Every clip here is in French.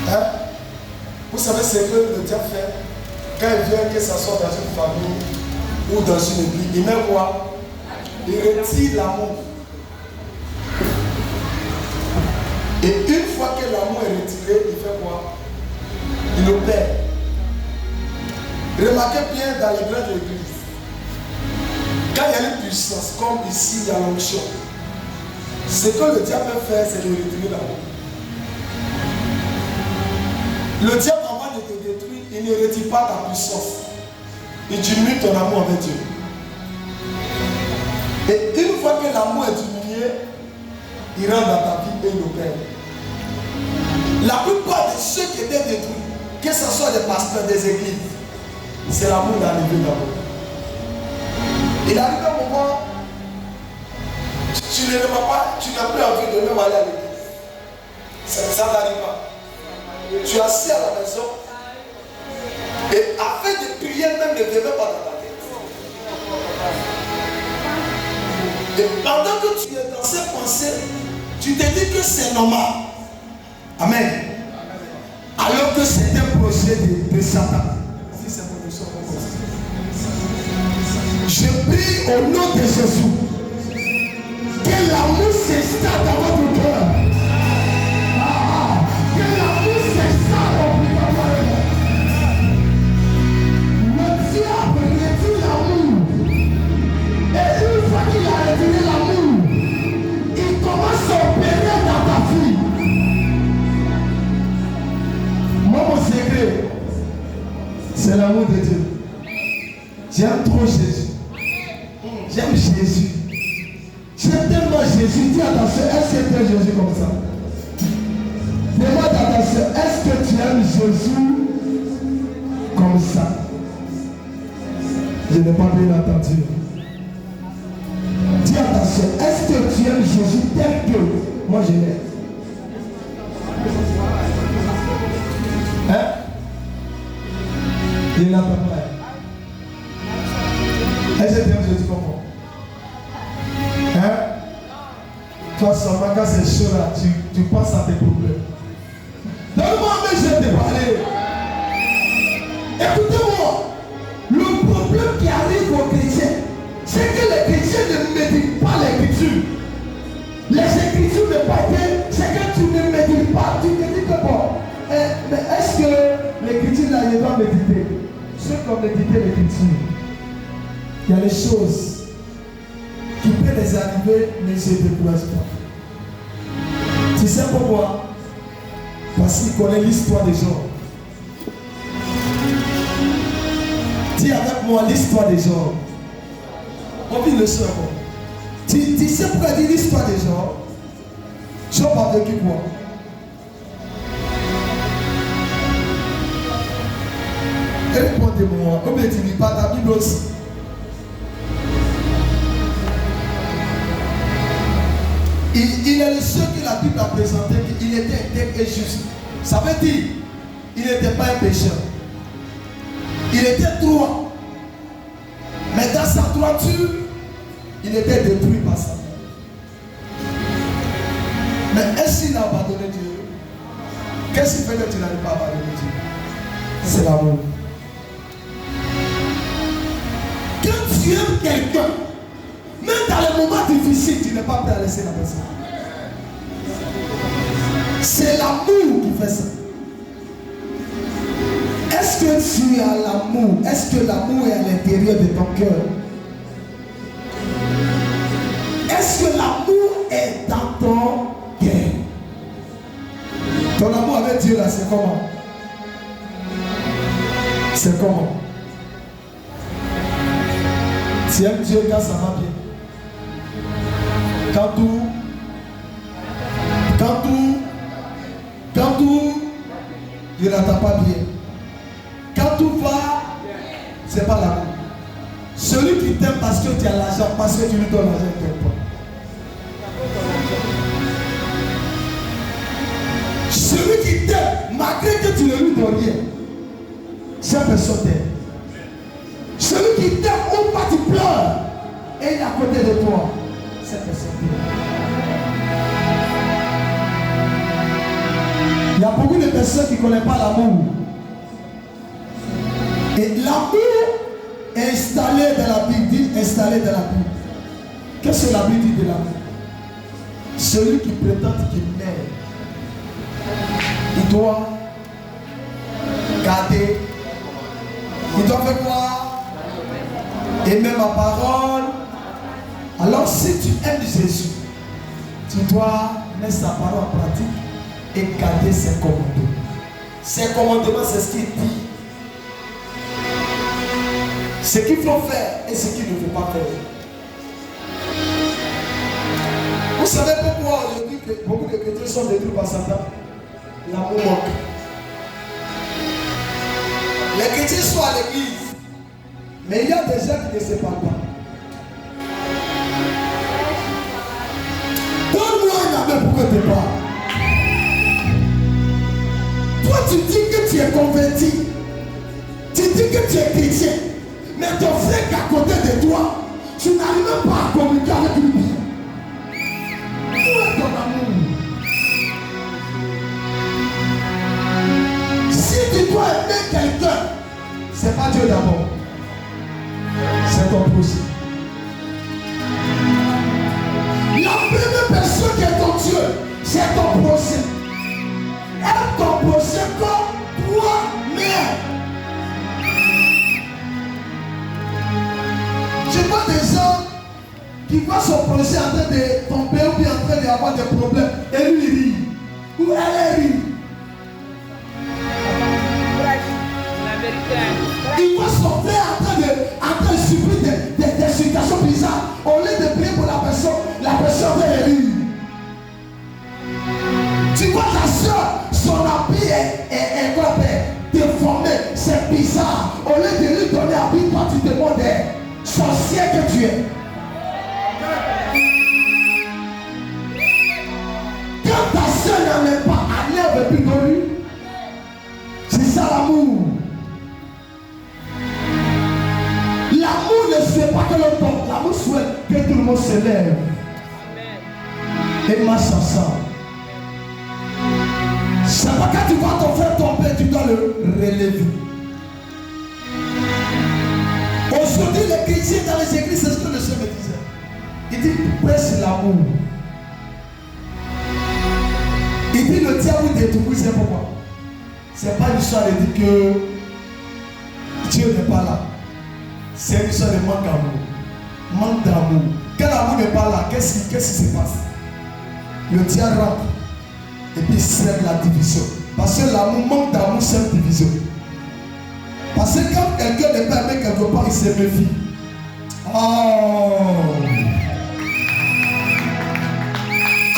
Hein? Vous savez ce que le diable fait quand il vient, que ça soit dans une famille ou dans une église. Il met quoi? Il retire l'amour. Et une fois que l'amour est retiré, il fait quoi? Il opère. Remarquez bien dans les grandes églises, quand il y a une puissance, comme ici, il y a l'onction, ce que le diable peut faire, c'est de retirer l'amour. Le diable, avant de te détruire, il ne retire pas ta puissance. Il diminue ton amour avec Dieu. Et une fois que l'amour est diminué, il rentre dans ta vie et il opère. La plupart de ceux qui étaient détruits, que ce soit des pasteurs, des églises, c'est l'amour d'arriver d'abord. Il arrive un moment, tu ne remarques pas, tu n'as plus envie de même aller à l'église. Ça n'arrive pas. Tu es assis à la maison et afin de prier même ne vient pas dans ta tête. Et pendant que tu es dans ces pensées, tu te dis que c'est normal. Amen. Alors que c'est un projet de Satan. Si c'est pour ça, je prie au nom de Jésus que l'amour s'installe dans votre cœur. Que l'amour s'installe dans votre cœur. Le diable retire l'amour. Et une fois qu'il a retiré l'amour, il commence à opérer dans ta vie. Moi, mon secret, c'est l'amour de Dieu. J'aime trop Jésus. J'aime Jésus. J'aime tellement Jésus. Dis à ta soeur, est-ce que tu aimes Jésus comme ça? Demande à ta soeur, est-ce que tu aimes Jésus comme ça? Je n'ai pas bien entendu. Dis à ta soeur, est-ce que tu aimes Jésus tel que moi je l'aime? Hein? Il n'entend pas. Est-ce que tu aimes Jésus comme moi? Hein? Toi seulement quand c'est chaud là, tu penses à tes problèmes. Donne-moi un peu, je vais te parler. Écoutez-moi. Le problème qui arrive aux chrétiens, c'est que les chrétiens ne méditent pas l'écriture. Les écritures ne parlent pas, c'est que tu ne médites pas. Tu te dis que bon, mais est-ce que l'écriture là, il doit méditer? Ceux qui ont médité l'écriture, il y a des choses qui peuvent les arriver, mais je ne décourage pas. Tu sais pourquoi? Parce qu'il connaît l'histoire des gens. Dis avec moi l'histoire des gens. On vit le seul. Tu sais pourquoi il dit l'histoire des gens? Job a vécu quoi? Répondez-moi. Comme tu ne lis pas ta Bible aussi. Il est le seul que la Bible a présenté qu'il était intègre et juste. Ça veut dire il n'était pas un pécheur. Il était droit. Mais dans sa droiture, il était détruit par Satan. Mais est-ce qu'il a abandonné Dieu? Qu'est-ce qui fait que tu n'arrives pas à abandonner Dieu? C'est l'amour. Quand tu aimes quelqu'un, même dans les moments difficiles, tu n'es pas prêt à laisser la personne. C'est l'amour qui fait ça. Est-ce que tu as l'amour? Est-ce que l'amour est à l'intérieur de ton cœur? Est-ce que l'amour est dans ton cœur? Ton amour avec Dieu là, c'est comment? C'est comment? Tu aimes Dieu quand ça va bien. Quand tout il n'attend pas bien. Quand tout va, c'est pas l'amour. Celui qui t'aime parce que tu as l'argent, parce que tu lui donnes l'argent, il ne t'aime pas. Celui qui t'aime, malgré que tu ne lui donnes rien, cette personne t'aime. Celui qui t'aime, ou pas tu pleures, et il est à côté de toi, cette personne t'aime. Il y a beaucoup de personnes qui ne connaissent pas l'amour. Et l'amour est installé dans la Bible. Dit installé dans la Bible. Qu'est-ce que la Bible dit de l'amour? Celui qui prétend qu'il m'aime, il doit garder. Il doit faire quoi? Aimer ma parole. Alors si tu aimes Jésus, tu dois mettre sa parole en pratique et garder ses commandements. Ses commandements, c'est ce qu'il dit. Ce qu'il faut faire et ce qu'il ne faut pas faire. Vous savez pourquoi aujourd'hui que beaucoup de chrétiens sont détruits par Satan? L'amour manque. Les chrétiens sont à l'église, mais il y a des gens qui ne se parlent pas. Donne-moi un amen pour que tu parles. Toi, tu dis que tu es converti. Tu dis que tu es chrétien. Mais ton frère qui est à côté de toi, tu n'arrives même pas à communiquer avec lui. Où est ton amour? Si tu dois aimer quelqu'un, c'est pas Dieu d'abord. C'est ton prochain. La première personne qui est ton Dieu, c'est ton prochain. Aime ton prochain comme toi-même. Je vois des gens qui voient son projet en train de tomber ou bien en train d'avoir des problèmes et lui il rit. Ou elle rit. Il voit son frère en train de subir des situations bizarres. Au lieu de prier pour la personne va rire. Tu vois ta soeur, son habit est déformé, c'est bizarre. Au lieu de lui donner habit, toi tu te demandes sorcier que tu es. Quand ta soeur n'en est pas, aller avec plus de lui. C'est ça l'amour. L'amour ne souhaite pas que l'on tombe. L'amour souhaite que tout le monde se lève. Et marche ensemble. C'est pas quand tu vois ton frère tomber, tu dois le relever. Aujourd'hui, les chrétiens dans les églises, c'est ce que le Seigneur me disait. Il dit, prêche l'amour. Il dit, le diable détruit, c'est pourquoi? C'est pas une histoire de dire que Dieu n'est pas là. C'est une histoire de manque d'amour. Manque d'amour. Quand l'amour n'est pas là, qu'est-ce qui se passe? Le diable rentre et puis sème la division. Parce que l'amour, manque d'amour, c'est une division. Parce que quand quelqu'un n'est pas aimé quelque part, il se méfie. Oh!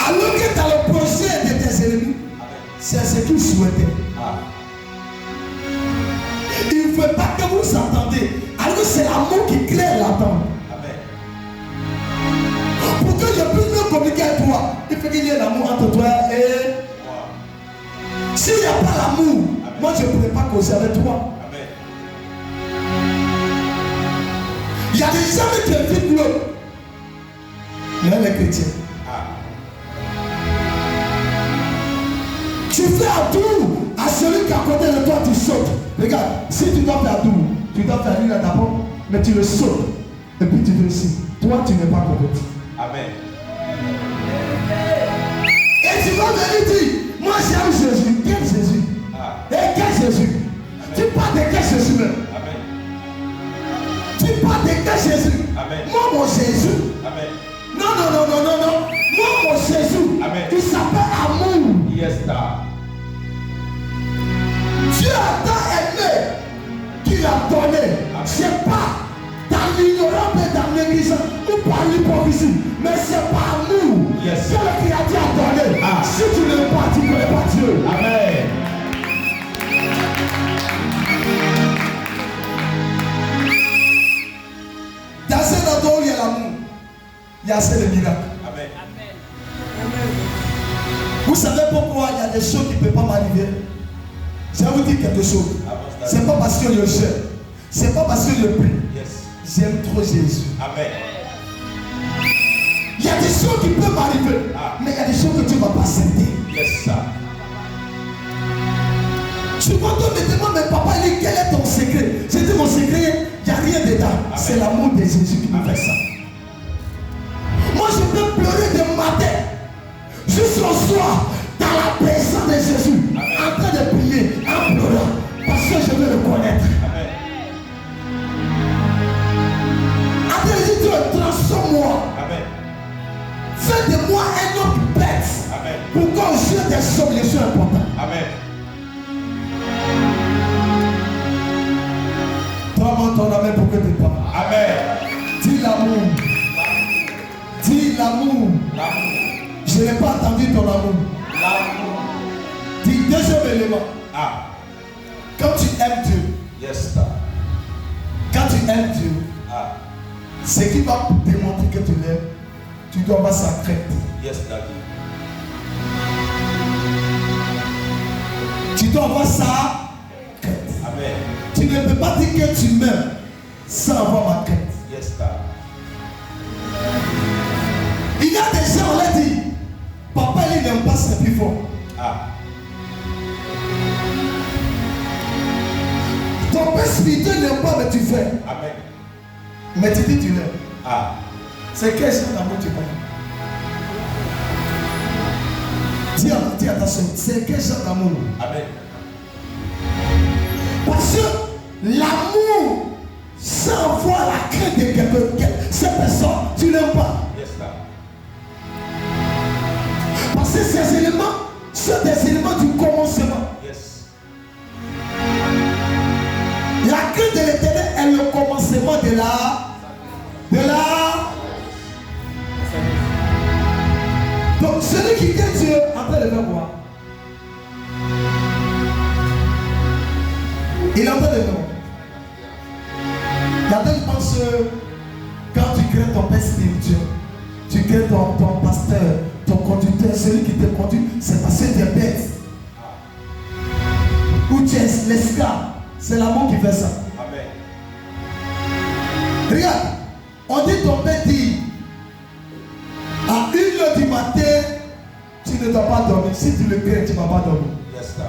Alors que dans le projet de tes ennemis, c'est ce qu'ils souhaitaient. Il ne veut pas que vous entendez. Alors que c'est l'amour qui crée l'attente. Pour que je puisse mieux communiquer avec toi, il faut qu'il y ait l'amour entre toi et... S'il n'y a pas l'amour, moi je ne pourrais pas causer avec toi. Il y a des gens qui invitent l'autre. Il y a les chrétiens. Tu fais un tour à celui qui est à côté de toi, tu sautes. Regarde, si tu dois faire un tour, tu dois faire lui là d'abord, mais tu le sautes. Et puis tu réussis. Toi, tu n'es pas converti. Amen. Et tu vas venir dire, moi j'aime Jésus. Quel Jésus? Et quel Jésus? Tu parles de quel Jésus même? Amen. Tu parles de quel Jésus? Amen. Moi mon Jésus. Amen. Non. Moi mon Jésus. Amen. Il s'appelle amour. Yes, sir. Dieu a tant aimé qu'il a donné. C'est pas dans l'ignorance et dans négligence ou par l'hypocrisie, mais c'est par amour. Yes. Que le Créateur a donné. Si tu n'aimes pas, tu ne connais pas Dieu. Amen. Dans cet endroit où il y a l'amour, il y a assez de miracles. Amen. Vous savez pourquoi il y a des choses qui ne peuvent pas m'arriver? Je vais vous dire quelque chose. Ce n'est pas parce que je j'aime. Ce n'est pas parce que je prie. Yes. J'aime trop Jésus. Amen. Il y a des choses qui peuvent m'arriver. Mais il y a des choses que tu ne vas pas accepter. Yes, sir. Souvent, on me demande, mais papa, quel est ton secret? J'ai dit, mon secret, il n'y a rien dedans. C'est l'amour de Jésus qui me fait ça. Moi, je peux pleurer de matin jusqu'au soir dans la présence de Jésus, en train de prier, en pleurant, parce que je veux le connaître. Après, il dit, Dieu, transforme-moi. Fais de moi un autre bête. Pour qu'on jette des solutions importantes. Amen. Prends-moi ton amour pour que tu parles. Amen. Dis l'amour. Dis l'amour. Je n'ai pas entendu ton amour. L'amour. Dis deuxième élément. Quand tu aimes Dieu. Yes, sir. Quand tu aimes Dieu. Ce qui va démontrer que tu l'aimes, tu dois avoir sa crainte. Yes, daddy. Tu dois avoir sa crainte. Amen. Tu ne peux pas dire que tu m'aimes sans avoir ma crainte. Yes, sir. Il y a des gens, on l'a dit, papa il n'aime pas ses plus fort. Ton père spirituel n'aime pas, mais tu fais. Amen. Mais tu dis tu l'aimes. C'est quel genre d'amour tu parles? Dis attention, c'est quel genre d'amour? Amen. Parce que l'amour sans voir la crainte de quelqu'un, cette personne, tu n'aimes pas. Yes, parce que ces éléments sont des éléments du commencement. Yes. La crainte de l'Éternel est le commencement de la. Donc celui qui craint Dieu, après le faire quoi? Il entend le nom. Il pense quand tu crains ton père spirituel, tu crains ton pasteur, ton conducteur, celui qui te conduit, c'est parce que tu es bête. Ou tu es l'esclave. C'est l'amour qui fait ça. Amen. Regarde, on dit ton père dit à 1h du matin, tu ne dois pas dormir. Si tu le crains, tu ne vas pas dormir. Yes, sir.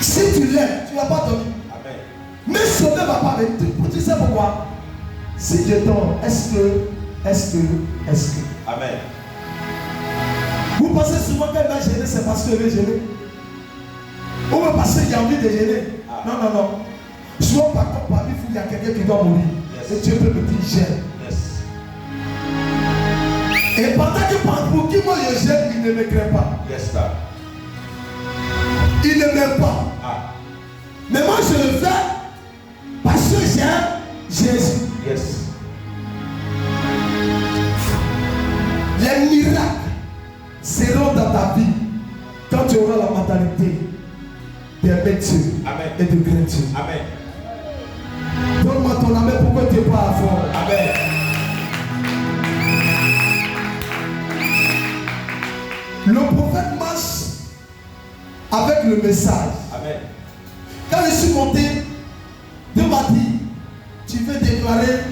Si tu l'aimes, tu ne vas pas dormir. Amen. Mais ce ne va pas avec toi. Tu sais pourquoi? Si je dors, est-ce que. Amen. Vous pensez souvent qu'elle va gêner, c'est parce qu'elle veut gêner. Ou même parce qu'il y a envie de gêner. Non. Souvent par contre, parmi vous, il y a quelqu'un qui doit mourir. Yes. Et Dieu peut me dire gêne. Yes. Et pendant que pour qui moi je gêne, il ne me craint pas. Yes, sir. Il ne m'aime pas. Mais moi je le fais parce que j'aime Jésus. Yes. Les miracles seront dans ta vie quand tu auras la mentalité d'aimer Dieu et de craindre Dieu. Amen. Donne-moi ton amour, pourquoi tu n'es pas à fond? Amen. Le prophète marche avec le message. Amen. Quand je suis monté, Dieu m'a dit, tu veux déclarer.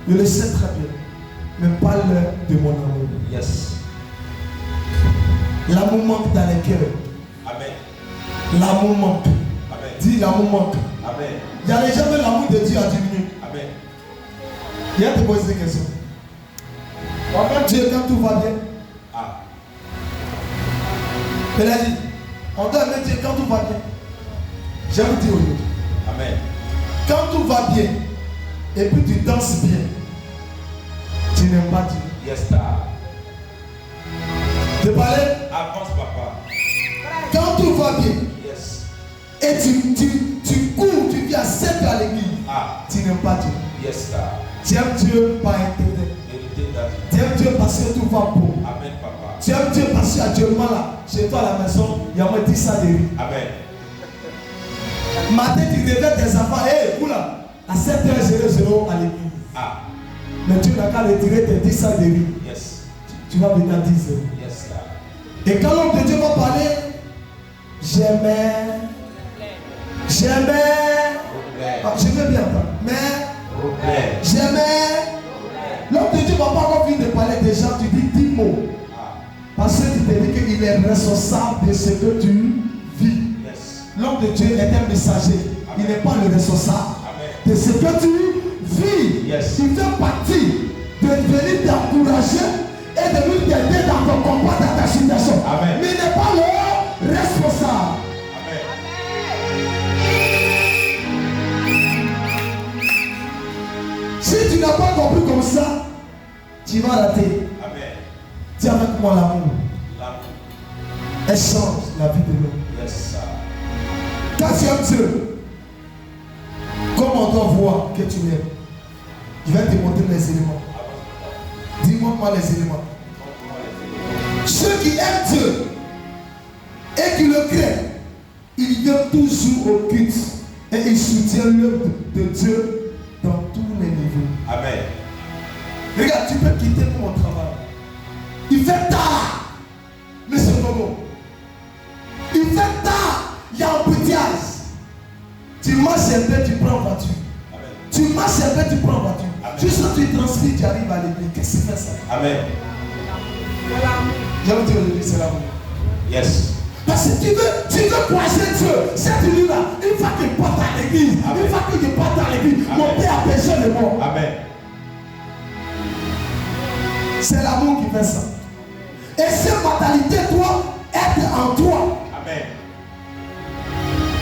Je le sais très bien. Mais parle de mon amour. Yes. L'amour manque dans les cœurs. Amen. L'amour manque. Amen. Dis l'amour manque. Amen. Il n'y a jamais l'amour de Dieu à diminuer. Amen. Il y a te poser des questions. Quand Dieu, quand tout va bien. Elle a dit, on doit aimer Dieu quand tout va bien. Je vous dis aujourd'hui. Amen. Quand tout va bien, et puis tu danses bien, tu n'aimes pas Dieu. Yes, sir. Tu parlais? Avance, papa. Quand tout va bien, yes. Et tu cours, tu viens à 7 à l'église, tu n'aimes pas Dieu. Yes, sir. Tu aimes Dieu par intérêt. Tu aimes Dieu parce que tout va beau. Amen, papa. Tu aimes Dieu parce qu'actuellement là, chez toi à la maison, il y a moins 10 ça de riz. Amen. Matin, tu réveilles tes enfants, hé, oula, à 7h00 à l'église. Mais tu n'as qu'à retirer tes 10 sacs de riz. Yes. Tu vas venir à 10h. Yes, sir. Et quand l'homme de Dieu va parler, j'aimais. Je veux bien entendre. Mais j'aimais. L'homme de Dieu ne va pas encore venir de parler des gens, tu dis 10 mots. Parce que tu te dis qu'il est responsable de ce que tu vis. Yes. L'homme de Dieu est un messager. Amen. Il n'est pas le responsable de ce que tu vis. Yes. Il fait partie de venir t'encourager et de venir t'aider dans ton combat, dans ta situation. Amen. Mais il n'est pas le responsable. Amen. Si tu n'as pas compris comme ça, tu vas rater. Amen. Dis avec moi l'amour. L'amour. Elle change la vie de l'homme. Yes, sir. Quand tu aimes Dieu, comme on doit voir que tu l'aimes, je vais te montrer les éléments. Dis-moi les éléments. Ceux qui aiment Dieu et qui le craignent, ils viennent toujours au culte et ils soutiennent l'œuvre de Dieu dans tous les niveaux. Amen. Regarde, tu peux quitter pour mon travail. Il fait tard, mais c'est pas bon. Il fait tard, il y a un embouteillage. Tu marches un peu, tu prends voiture. Amen. Tu marches un peu, tu prends voiture. Amen. Juste quand tu transfères, tu arrives à l'église. Qu'est-ce que c'est ça? Amen. Je vais dire l'église, c'est l'amour. Yes. Parce que tu veux croiser Dieu. Cette nuit-là, une fois qu'il porte à l'église, une fois qu'il porte à l'église, mon père a péché le mort. Amen. C'est l'amour qui fait ça. Et cette mentalité doit être en toi. Amen.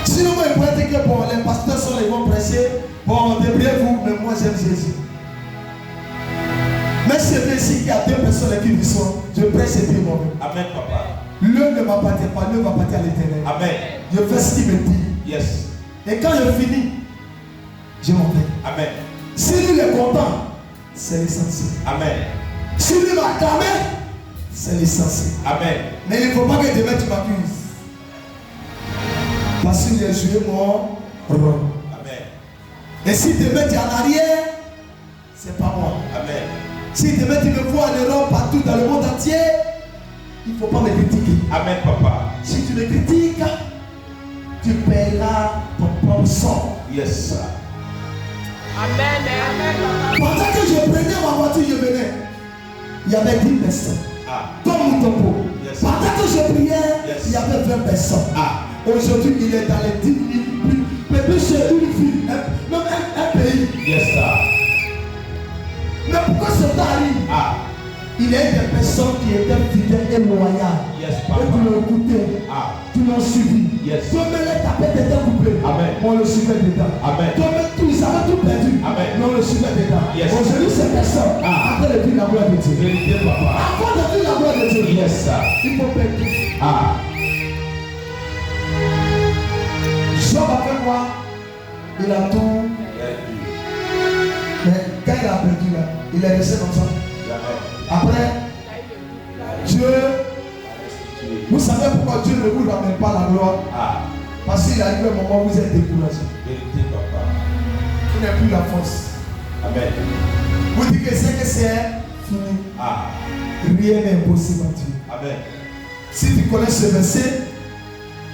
Sinon, il pourrait dire que bon, les pasteurs sont les bons prêcher. Bon, débrouillez-vous, mais moi j'aime Jésus. Mais c'est vrai ici qu'il y a deux personnes qui me sont. Je prêche et puis moi-même. Amen, papa. L'un ne m'appartient pas, l'un m'appartient à l'Éternel. Amen. Je fais ce qu'il me dit. Yes. Et quand je finis, je m'en vais. Amen. Si lui est content, c'est l'essentiel. Amen. Si lui m'a acclamé, c'est l'essentiel. Amen. Mais il ne faut pas que demain tu m'accuses. Parce qu'il a joué mon rôle. Amen. Et si demain tu es en arrière, c'est pas moi. Amen. Si demain tu me vois en Europe, partout dans le monde entier, il ne faut pas me critiquer. Amen, papa. Si tu me critiques, tu paieras ton propre sort. Yes, sir. Amen. Amen. Pendant que je prenais ma voiture, je venais. Il y avait 10 personnes. Ah. Comme Moutompo. Yes. Pendant que je priais, Yes. il y avait 20 personnes. Ah. Aujourd'hui, il est dans les 10 000. Peut-être chez une ville, même un pays. Yes, sir. Mais pourquoi cela arrive? Ah. Il y a des personnes qui étaient fidèles et loyales. Yes, Et papa. qui l'ont écouté. Ah. Qui l'ont suivi. Yes. Toi, mais les tapettes étaient coupées. Amen. On le suivait dedans. Amen. Toi, mais tout, ils avaient tout perdu. Amen. Mais on le suivait dedans. Yes. Aujourd'hui, ces personnes, Ah. après de vivre la gloire de Dieu. Vérité, papa. Avant de vivre la gloire de Dieu, Yes, sir. il faut perdre. Ah. Job avec moi, il a tout. Mais quand il a perdu là, il est resté comme ça. Après, Dieu, vous savez pourquoi Dieu ne vous ramène pas la gloire? Ah. Parce qu'il arrive un moment où vous êtes découragé. Vérité, papa. Vous n'avez plus la force. Amen. Vous dites que c'est fini. Ah. Rien n'est impossible à Dieu. Amen. Si tu connais ce verset,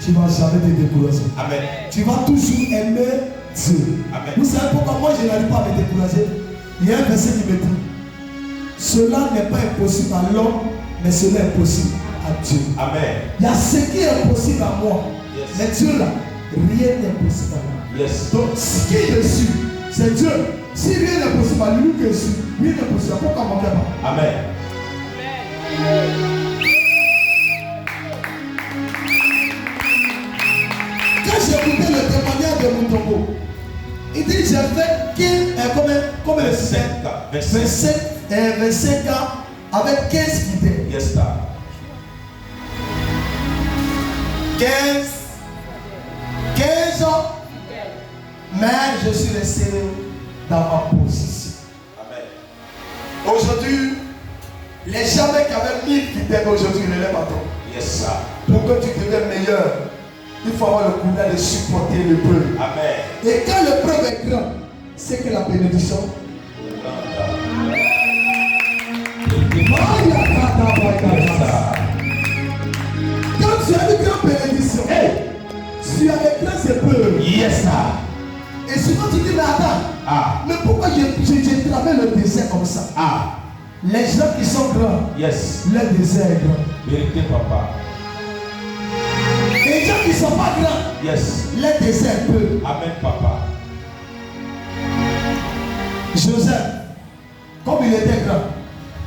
tu ne vas jamais te décourager. Amen. Tu vas toujours aimer Dieu. Amen. Vous savez pourquoi moi je n'arrive pas à me décourager? Il y a un verset qui me dit, cela n'est pas impossible à l'homme, mais cela est possible à Dieu. Amen. Il y a ce qui est impossible à moi. Yes. Mais Dieu là, rien n'est possible à moi. Yes. Donc ce qui est dessus, c'est Dieu. Si rien n'est possible à lui que je suis, rien n'est possible. Pourquoi mon père? Amen. Quand j'ai écouté le témoignage de Moutombo, il dit j'ai fait combien de 25 ans avec 15 fidèles. Yes, sir. 15 ans. Mais je suis resté dans ma position. Amen. Aujourd'hui, les gens qui avaient 1000 fidèles aujourd'hui relèvent à toi. Yes, sir. Pour que tu deviennes meilleur, il faut avoir le courage de supporter le peuple. Amen. Et quand le peuple est grand, c'est que la bénédiction. Quand tu as une grande bénédiction, tu as les grands épreuves. Yes, sir. Et souvent tu dis, mais attends, Ah. mais pourquoi j'ai traversé le désert comme ça? Ah. Les gens qui sont grands, Yes. le désert est grand. Vérité, papa. Les gens qui ne sont pas grands, Yes. les déserts peu. Amen, papa. Joseph, comme il était grand,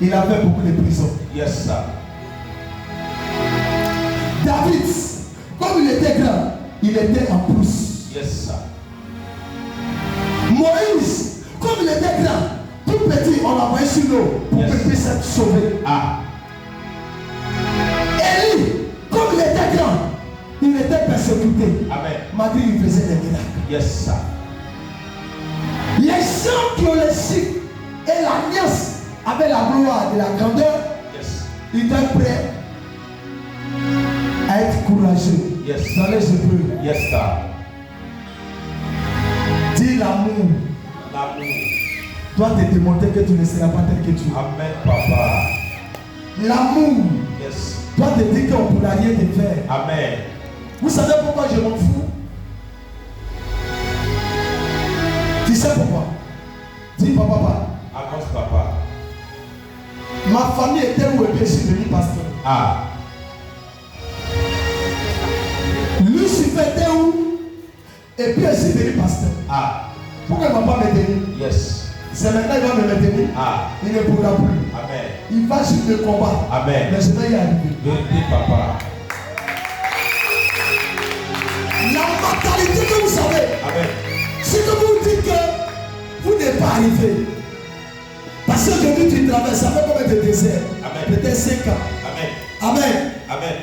il avait beaucoup de prisons. Yes, sir. David, comme il était grand, il était en brousse. Yes, sir. Moïse, comme il était grand, tout petit, on l'a envoyé sur l'eau pour Yes. qu'il puisse être sauvé. Ah. Élie, comme il était grand, il était persécuté. Amen. Malgré il faisait des miracles. Yes, sir. Les gens qui ont le cycle et l'alliance avec la gloire de la grandeur, Yes. ils étaient prêts à être courageux. Yes. Dans les Hébreux. Yes, sir. Dis l'amour L'amour. doit te démontrer que tu ne seras pas tel que tu es. Amen, papa. L'amour Yes. doit te dire qu'on ne pourra rien te faire. Amen. Vous savez pourquoi je m'en fous? Tu sais pourquoi? Dis papa. Avance, papa. Ma famille était où et puis je suis devenu pasteur. Ah. Lucifer était où et puis je suis devenu pasteur. Ah. Pourquoi il ne va pas me tenir? Yes. C'est maintenant qu'il va me maintenir. Ah. Il ne pourra plus. Amen. Il va juste me combattre. Amen. Mais je vais y arriver. Vérité, papa. La mentalité que vous savez, Amen. c'est que vous dites que vous n'êtes pas arrivé. Parce qu'aujourd'hui tu traverses, ça fait combien de déserts? Amen. Peut-être 5 ans. Amen. Amen. Amen.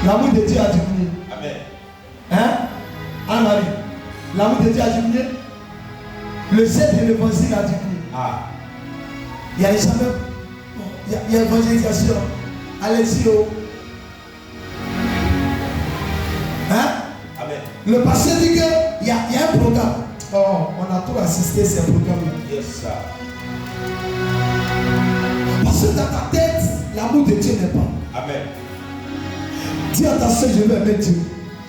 L'amour de Dieu a diminué. Amen. Hein? Anne-Marie, l'amour de Dieu a diminué. Le zèle de l'évangile a diminué. Ah. Il y a les gens même. Il y a l'évangélisation. Allez-y. Oh. Hein? Amen. Le pasteur dit qu'il y a un programme. Oh, on a trop assisté à ces programmes-là. Yes, sir. Parce que dans ta tête, l'amour de Dieu n'est pas. Amen. Dis à ta soeur, je vais aimer Dieu.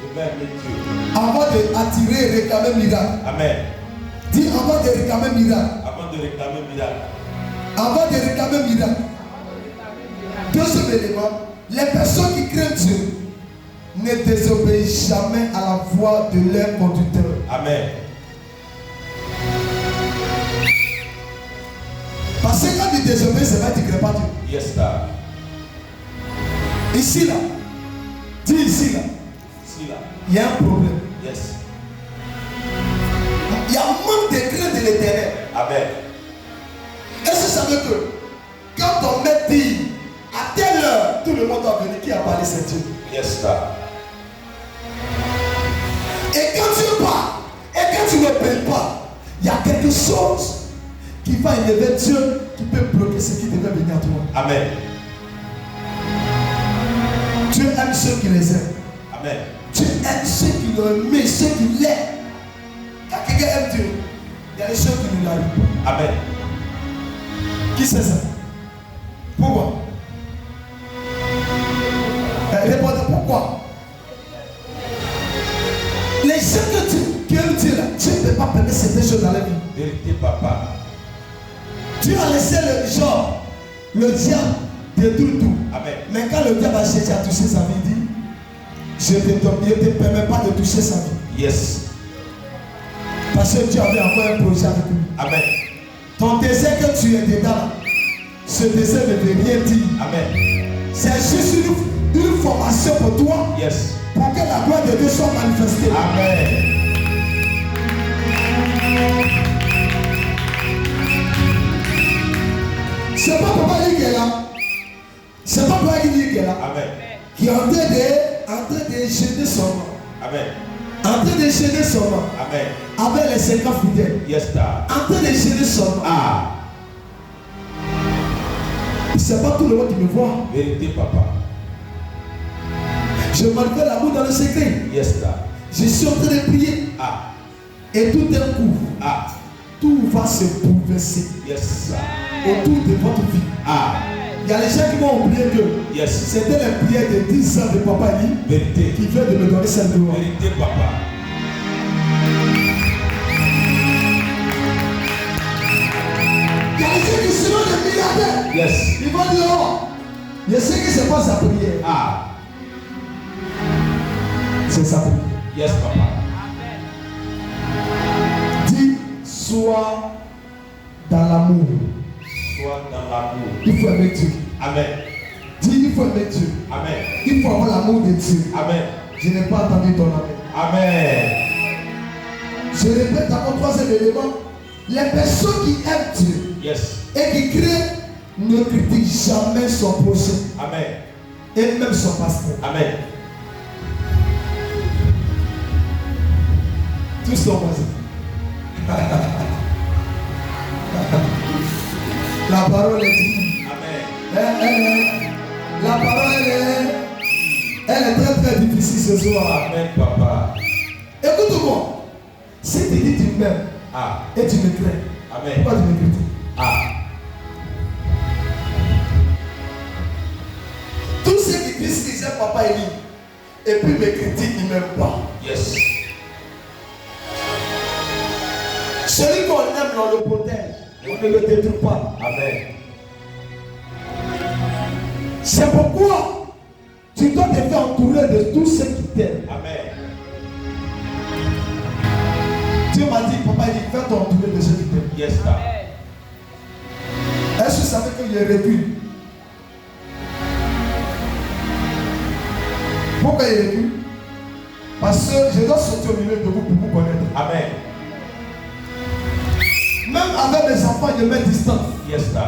Je vais aimer Dieu. Avant d'attirer et réclamer miracle. Amen. Dis avant de réclamer miracle. Avant de réclamer miracle. Avant de réclamer miracle. Deuxième élément, les personnes qui craignent Dieu ne désobéissent jamais à la voix de leur conducteur. Amen. Parce que quand tu désobéis, c'est vrai que tu ne crées pas Dieu. Yes, sir. Ici là, dis ici là, Ici, là. il y a un problème. Yes. Il y a un manque de crainte de l'éternel. Amen. Est-ce que ça veut que quand ton maître dit à telle heure, tout le monde va venir, qui a parlé, c'est Dieu. Yes, sir. Et quand tu pars, et quand tu ne payes pas, il y a quelque chose qui va élever Dieu qui peut bloquer ce qui devait venir à toi. Amen. Dieu aime ceux qui les aiment. Amen. Dieu aime ceux qui l'ont aimé, ceux qui l'aiment. Quand quelqu'un aime Dieu, il y a des choses qui ne l'arrivent pas. Amen. Qui sait ça? Pourquoi? Répondez pourquoi? Les gens qui aiment Dieu là, Dieu ne peut pas permettre certaines choses dans la vie. Vérité, papa. Dieu a laissé le diable détruire tout. Amen. Mais quand le diable a cherché à toucher sa vie, il dit, je ne te permets pas de toucher sa vie. Yes. Parce que Dieu avait encore un projet avec lui. Amen. Ton désir que tu es dedans, ce désir ne veut rien dire. Amen. C'est juste une formation pour toi, Yes. pour que la gloire de Dieu soit manifestée. Amen. C'est pas papa qui est là. C'est pas papa qui est là. Amen. Qui est en train de gêner son nom. Amen. En train de gêner son nom. Amen. Avec les 50 fidèles. Yes, sir. En train de gêner son nom. Ah. C'est pas tout le monde qui me voit. Vérité, papa. Je manifeste l'amour dans le secret. Yes, sir. Je suis en train de prier. Ah. Et tout d'un coup, Ah. tout va se bouleverser Yes, sir. autour de votre vie. Ah. Il y a les gens qui vont oublier que Yes. c'était la prière de 10 ans de Papa Eli Vérité. qui vient de me donner cette gloire. Vérité, papa. Il y a les gens qui seront des milliardaires. Yes. Ils vont dire, oh, Je sais que c'est pas sa prière. Ah. C'est sa prière. Yes, papa. Dis, sois dans l'amour. Sois dans l'amour. Il faut aimer Dieu. Amen. Dis, il faut aimer Dieu. Amen. Il faut avoir l'amour de Dieu. Amen. Je n'ai pas entendu ton amen. Amen. Je répète encore troisième élément. Les personnes qui aiment Dieu Yes. et qui crient ne critiquent jamais son prochain Amen. et même son pasteur. Amen. Tous sont voisins. La parole est dit. Amen. La parole elle est très très difficile ce soir. Amen, papa. Écoute-moi. Si tu dis tu m'aimes Ah. et tu me crains, Amen. pourquoi tu me critiques? Ah. Tous ceux qui disent qu'ils aiment Papa Eli et puis me critiquent, ils ne m'aiment pas. Yes. Celui qu'on aime, on le protège. On ne le détruit pas. Amen. C'est pourquoi tu dois te faire entourer de tous ceux qui t'aiment. Amen. Dieu m'a dit, Papa Eli, fais-toi entourer de ceux qui t'aiment. Yes, sir. Est-ce que vous savez que j'ai recule? Pourquoi il recule? Parce que je dois sortir au milieu de vous pour vous connaître. Amen. Même avec mes enfants, je mets distance. Yes, sir.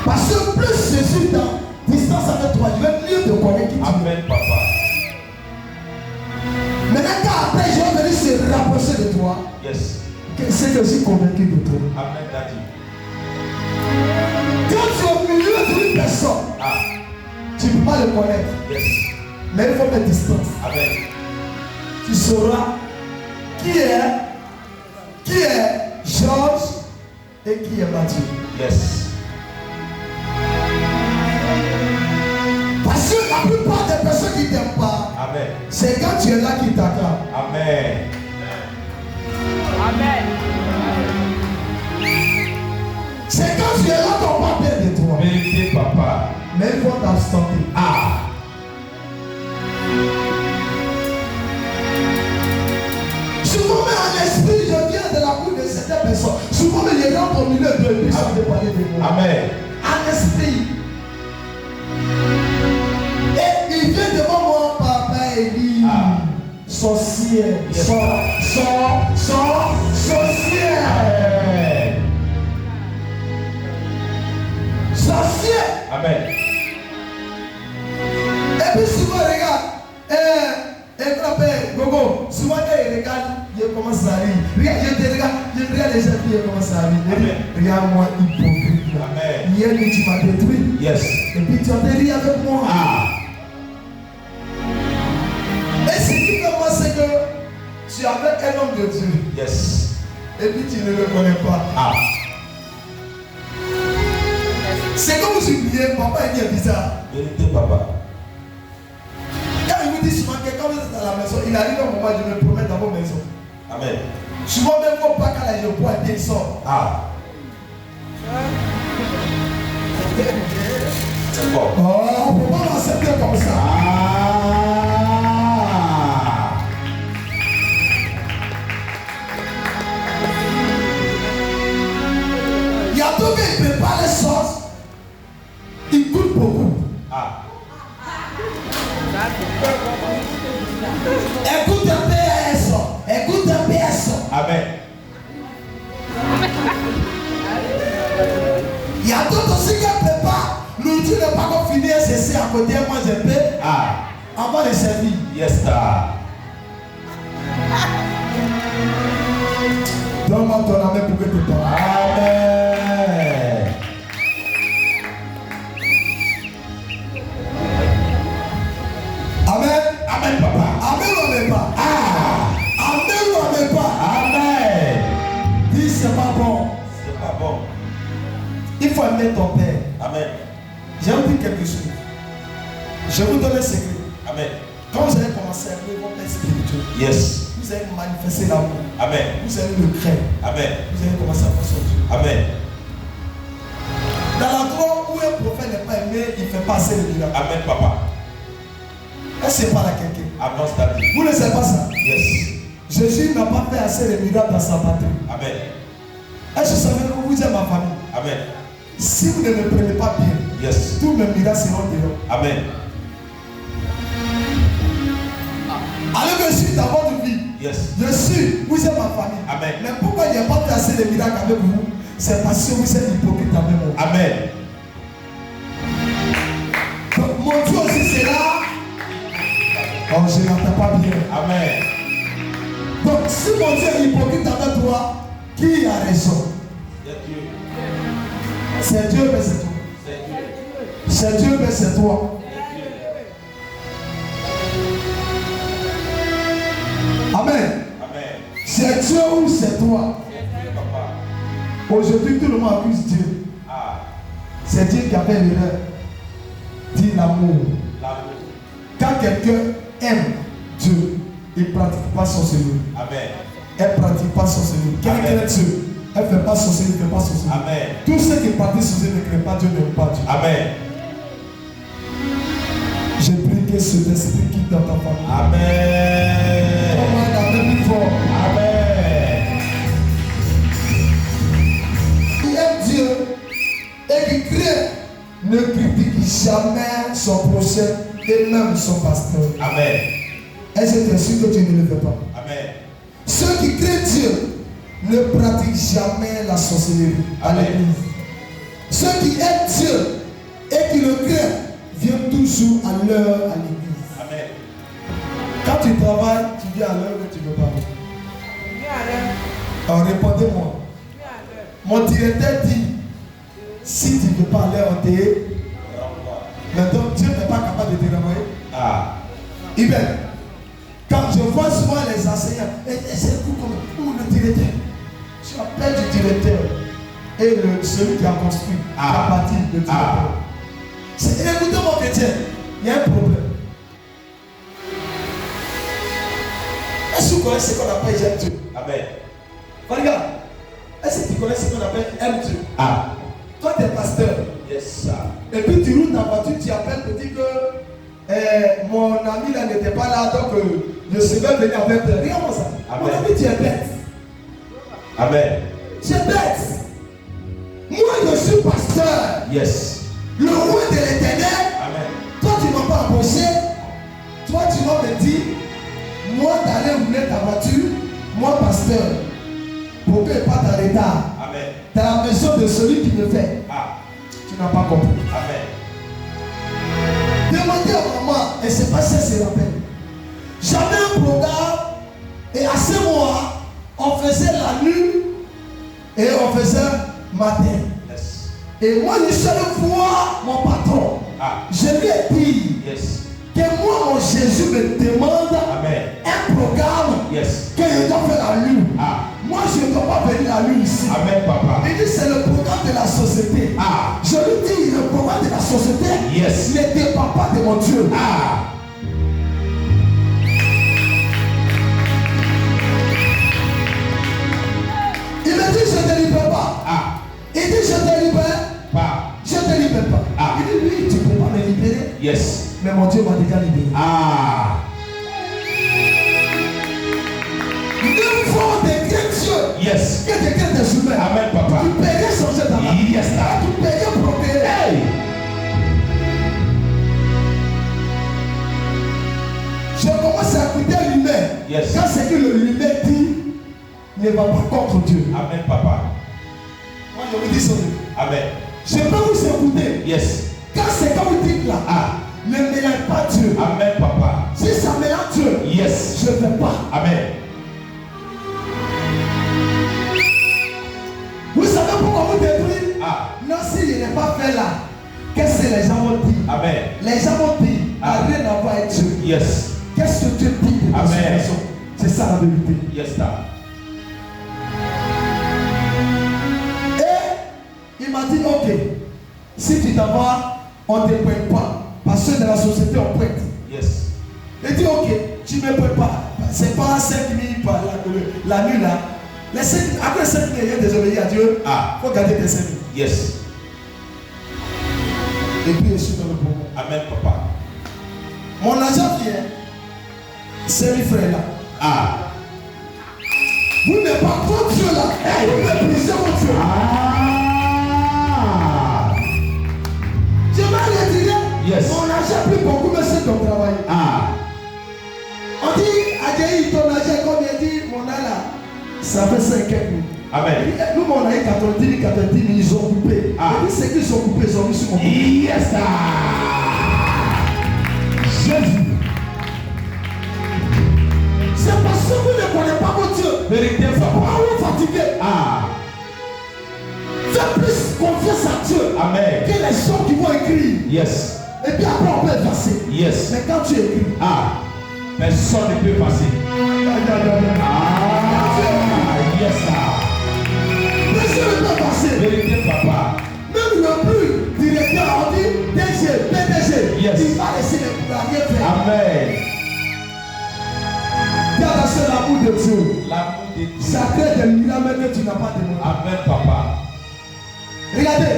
Parce que plus je suis dans distance avec toi, je vais mieux te connaître qui tu es. Amen, papa. Maintenant, quand après je vais venir se rapprocher de toi, Yes. c'est que je suis convaincu de toi. Amen, daddy. Quand tu es au milieu d'une personne, Ah. tu ne peux pas le connaître. Yes. Mais il faut mettre distance. Amen. Tu sauras qui est Georges et qui est Mathieu. Yes. Parce que la plupart des personnes qui ne t'aiment pas, Amen. c'est quand tu es là qu'ils t'acclament. Amen. Amen. C'est quand tu es là qu'on parle bien de toi. Vérité, papa. Mais il faut t'abstenter. Ah. Souvent, mais en esprit, je viens de la bouche de certaines personnes. Souvent, mais je rentre au milieu de lui sans te parler de moi. Amen. En esprit. Et il vient devant moi, Papa Eli. Ah. Sorcière. Yes. Sorcière. Amen. Sorcière. Amen. Et puis souvent, regarde. Gogo, souvent quand il regarde, il commence à rire. Regarde, je regarde les gens qui commencent à rire. Amen. Regarde-moi, hypocrite. Amen. Hier, tu m'as détruit. Yes. Et puis tu as ri avec moi. Ah. Et ce qui fait moi, c'est que tu es avec un homme de Dieu. Yes. Et puis tu ne le connais pas. Ah. C'est comme si vous disiez, Papa il est bizarre. Vérité, papa. Quand il vous dit souvent que quand vous êtes à la maison, il arrive un moment, je me promets dans vos maisons. Amen. Souvent même vos pas quand je bois, il sort. Ah. C'est bon. Oh, on ne peut pas l'accepter comme ça. Ah. Il y a tout qui prépare les sauces. Il coûte beaucoup. Ah. Écoute un PS. Écoute un PS. Amen. Il y a d'autres aussi qui préparent. L'outil n'est pas encore fini. C'est à côté. Moi, je peux. Ah. Avant de servir. Yes, sir. Donne-moi ton amen pour que tu parles. Amen. Amen. Amen, papa. Amen ou amen pas? Ah. Amen ou amen pas? Amen. Dis c'est pas bon. C'est pas bon. Il faut aimer ton père. Amen. Je vais vous dire quelque chose. Je vais vous donner un secret. Amen. Quand vous allez commencer à aimer votre père spirituel, Yes. vous allez manifester l'amour. Amen. Vous allez le craindre. Amen. Vous allez commencer à faire son Dieu. Amen. Dans l'endroit où un prophète n'est pas mais il ne fait pas assez de miracles. Amen, papa. Est-ce que c'est pas là quelqu'un? I'm not standing. Vous ne savez pas ça? Yes. Jésus n'a pas fait assez de miracles dans sa patrie. Amen. Est-ce que vous savez que vous êtes ma famille? Amen. Si vous ne me prenez pas bien, Yes. tous mes miracles seront dehors. Amen. Alors que je suis dans votre vie, Yes. je suis, vous êtes ma famille. Amen. Mais pourquoi il n'y a pas fait assez de miracles avec vous? C'est parce que vous êtes hypocrite avec moi. Amen. Donc, mon Dieu aussi c'est là. Oh, je n'entends pas bien. Amen. Donc, si mon Dieu est hypocrite avec toi, qui a raison? C'est Dieu. C'est Dieu, mais c'est toi. C'est Dieu. C'est Dieu, mais c'est toi. Amen. Amen. C'est Dieu ou c'est toi? C'est Dieu, papa. Aujourd'hui, tout le monde accuse Dieu. Ah. C'est Dieu qui a fait l'erreur. Dit l'amour. L'amour. Quand quelqu'un aime Dieu, il ne pratique pas son Seigneur. Amen. Elle ne pratique pas son Seigneur. Quelqu'un aime Dieu, elle ne fait pas son Seigneur, ne fait pas son Seigneur. Amen. Tous ceux qui pratiquent son Seigneur ne créent pas Dieu, n'aiment pas Dieu. Amen. Je prie que cet esprit quitte dans ta famille. Amen. Comment il a même plus fort. Amen. Qui aime Dieu et qui craint ne critique jamais son prochain et même son pasteur. Amen. Est-ce que tu es sûr que tu ne le fais pas? Amen. Ceux qui craignent Dieu ne pratiquent jamais la sorcellerie à Amen. l'église. Ceux qui aiment Dieu et qui le craignent viennent toujours à l'heure à l'église. Amen. Quand tu travailles, tu viens à l'heure que tu veux parler. Alors répondez-moi. Mon directeur dit, si tu ne veux pas aller en thé, maintenant Dieu n'est pas capable de te renvoyer. Ah. Amen. Quand je vois souvent les enseignants, et c'est vous comme le directeur. Tu appelles du directeur et celui qui a construit, qui a bâti le directeur. Écoutez mon chrétien, il y a un problème. Est-ce que vous connaissez ce qu'on appelle j'aime Dieu? Amen. Regarde, est-ce que tu connais ce qu'on appelle aime Dieu? Ah. Toi, tu es pasteur. Yes, sir. Et puis tu roules dans la voiture, tu appelles pour dire que mon ami là n'était pas là, donc je serais venu avec toi. Regarde-moi ça. Amen. Mon ami, tu es bête. Amen. Tu es bête. Moi, je suis pasteur. Yes. Le roi de l'éternel. Amen. Toi, tu ne m'as pas embauché. Toi, tu vas me dire, moi, d'aller rouler ta voiture, moi, pasteur, pour que je parte en retard. Amen. Dans la maison de celui qui me fait. Ah. Tu n'as pas compris. Amen. Demandez à maman, et c'est pas ça, c'est rappel. J'avais un programme, et à ce mois, on faisait la nuit, et on faisait matin. Yes. Et moi, je suis allé voir mon patron. Ah. Je lui ai dit Yes. que moi, mon Jésus me demande Amen. un programme Yes. que je dois faire la lune. Ah. Moi, je ne dois pas venir la lune ici. Amen, papa. Il dit c'est le programme de la société. Ah. Je lui dis le programme de la société Yes. ne dépend pas de mon Dieu. Ah. Il me dit je ne te libère pas. Ah. Il dit je te libère. Pas. Je ne te libère pas. Ah. Il dit oui, tu ne peux pas me libérer. Yes. Mais mon Dieu m'a déjà libéré. Ah. Deux fois de Dieu. Yes. Que quelqu'un des humains. Amen, papa. Tu paierais changer ta vie. Yes, sir. Tu paierais procréer. Hey. Je commence à écouter l'humain. Yes. Quand c'est que l'humain dit, ne va pas contre Dieu. Amen, papa. Moi je vous dis ça. Amen. Je peux vous écouter. Yes. Quand c'est quand vous dites là, Ah. ne mélange pas Dieu. Amen, papa. Si ça mélange Dieu, Yes. je ne fais pas. Amen. Vous savez pourquoi vous détruisez? Ah. Non, s'il n'est pas fait là, qu'est-ce que les gens vont dire? Amen. Les gens vont dire, Ah. rien à voir avec Dieu. Yes. Qu'est-ce que Dieu dit de ta Amen. situation? C'est ça la vérité. Yes, sir. Et il m'a dit, ok, si tu t'en vas, on ne te pointe pas. Parce que dans la société, on pointe. Yes. Il dit, ok, tu ne me pointes pas. C'est pas 5 000 par la nuit là. Les 5 000, après 5 000, il y a désobéi à Dieu. Ah. Il faut garder tes 5 000. Yes. Et puis je suis dans le poumon. Amen, papa. Mon agent vient. C'est mes frères là. Ah. Vous n'êtes pas contre Dieu là. Vous méprisez votre Dieu. Ah. Je vais retirer. Yes. Mon agent plus beaucoup, mais c'est ton travail. Ah. On dit, Adjaï, ton agent, comme il dit, mon là, ça fait 5 ans. Amen. Nous, on a eu 90 000, ils ont coupé. Ah. Et puis, c'est qu'ils ont coupé, ils ont mis sur mon compte. Yes, sir. Jésus. C'est parce que vous ne connaissez pas votre Dieu. Vérité, Pourquoi papa. vous fatiguez? Ah. Faites plus confiance à Dieu Amen. que les gens qui vont écrire. Yes. Et puis après, on peut effacer. Yes. Mais quand tu écris, Ah. Personne ne peut passer. Ah. Yes, sir. personne ne peut passer. Vérité, papa. Même le plus directeur, on dit DG, PDG, Yes. il va laisser les rien faire. Amen. Regarde sur l'amour de Dieu. L'amour de Dieu. Ça crée des miracles que tu n'as pas demandé. Amen, papa. Regardez,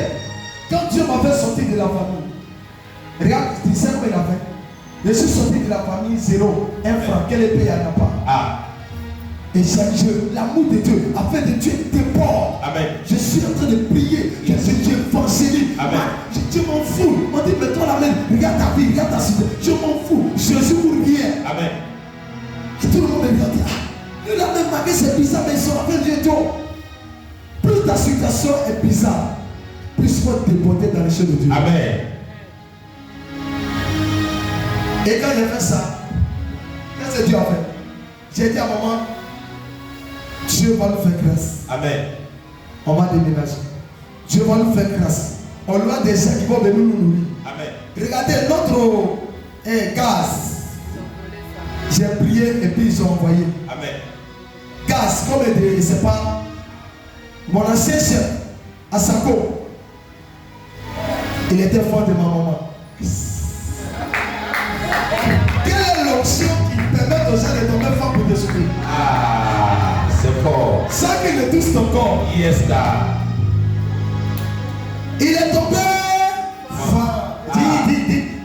quand Dieu m'a fait sortir de la famille, regarde, tu sais quoi il a fait? Je suis sorti de la famille zéro, un franc, quel épée il n'y en a pas. Ah. Et chaque Dieu, l'amour de Dieu, afin de tuer tes porcs. Amen. Je suis en train de prier, que Dieu évangélise. Amen. Je m'en fous. On dit, mets-toi la main, regarde ta vie, regarde ta situation. Je m'en fous. Jésus pour rien. Amen. Et tout le monde me regarde. Lui, là, même malgré c'est bizarre, mais ils sont en train de dire, plus ta situation est bizarre, plus il faut te déporter dans les choses de Dieu. Amen. Et quand j'ai fait ça, qu'est-ce que Dieu a fait? J'ai dit à maman, Dieu va nous faire grâce. Amen. On va déménager. Dieu va nous faire grâce. On lui a des gens qui vont venir nous nourrir. Amen. Regardez notre gaz. J'ai prié et puis ils ont envoyé. Amen. Gaz, comme je ne sais pas. Mon ancien chef, Asako, il était fort de ma maman. Quelle est l'option qui permet aux gens de tomber fort pour te soutenir? Ah, c'est fort. Ça qui ne touche ton corps. Yes, sir. Il est tombé fort.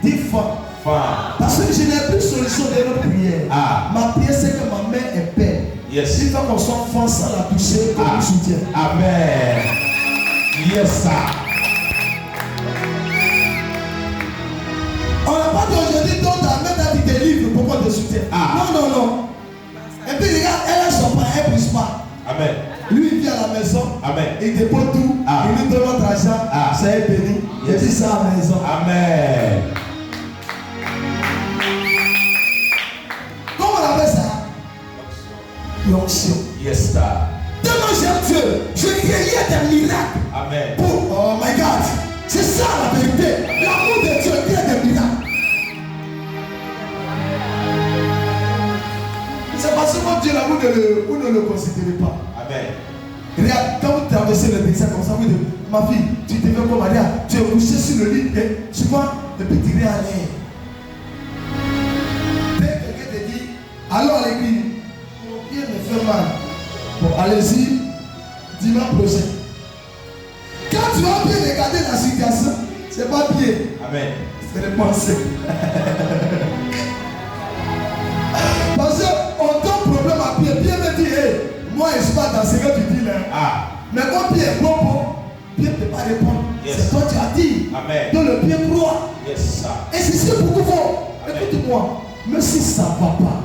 Dis fort. Fort. Parce que je n'ai plus de solution de notre prière. Ah. Ma prière, c'est que ma main est paix. Yes. Il faut qu'on soit fort sans la toucher, qu'on nous soutienne. Amen. Yes, sir. On n'a pas dit aujourd'hui, donc ta main t'a dit des livres pour qu'on te soutienne. Ah. Non, non, non. Et puis regarde, elle a son pain, elle ne pousse pas. Amen. Lui, il vient à la maison, Amen. il dépose tout, Ah. il lui donne notre argent, Ah. ça est béni. Yes. Et puis ça à la maison. Amen. Comment on appelle ça? L'onction. Yes, sir. Tellement j'aime Dieu, je créais des miracles. Amen. Pour, oh my God, c'est ça la vérité. L'amour de Dieu crée des miracles. C'est parce que mon Dieu, l'amour vous ne le considérez pas. Amen. Regarde, quand vous traversez le désert comme ça, vous dites, ma fille, tu deviens comme Maria, tu es couché sur le lit et tu vois, et puis tu viens à l'air. Dès que quelqu'un te dit, allons à l'église, mon pied me fait mal. Bon, allez-y, dimanche prochain. Quand tu vas bien regarder la situation, c'est pas bien, Amen. c'est les pensées. Parce qu'on donne problème à Pierre. Pierre me dit, hey, moi je ne suis pas dans ce que tu dis là. Ah. Mais quand Pierre est bon, Pierre ne peut pas répondre. Yes. C'est toi qui as dit. Amen. Donc le Pierre croit. Yes, sir. Et c'est ce que beaucoup font. Amen. Écoute-moi, même si ça ne va pas,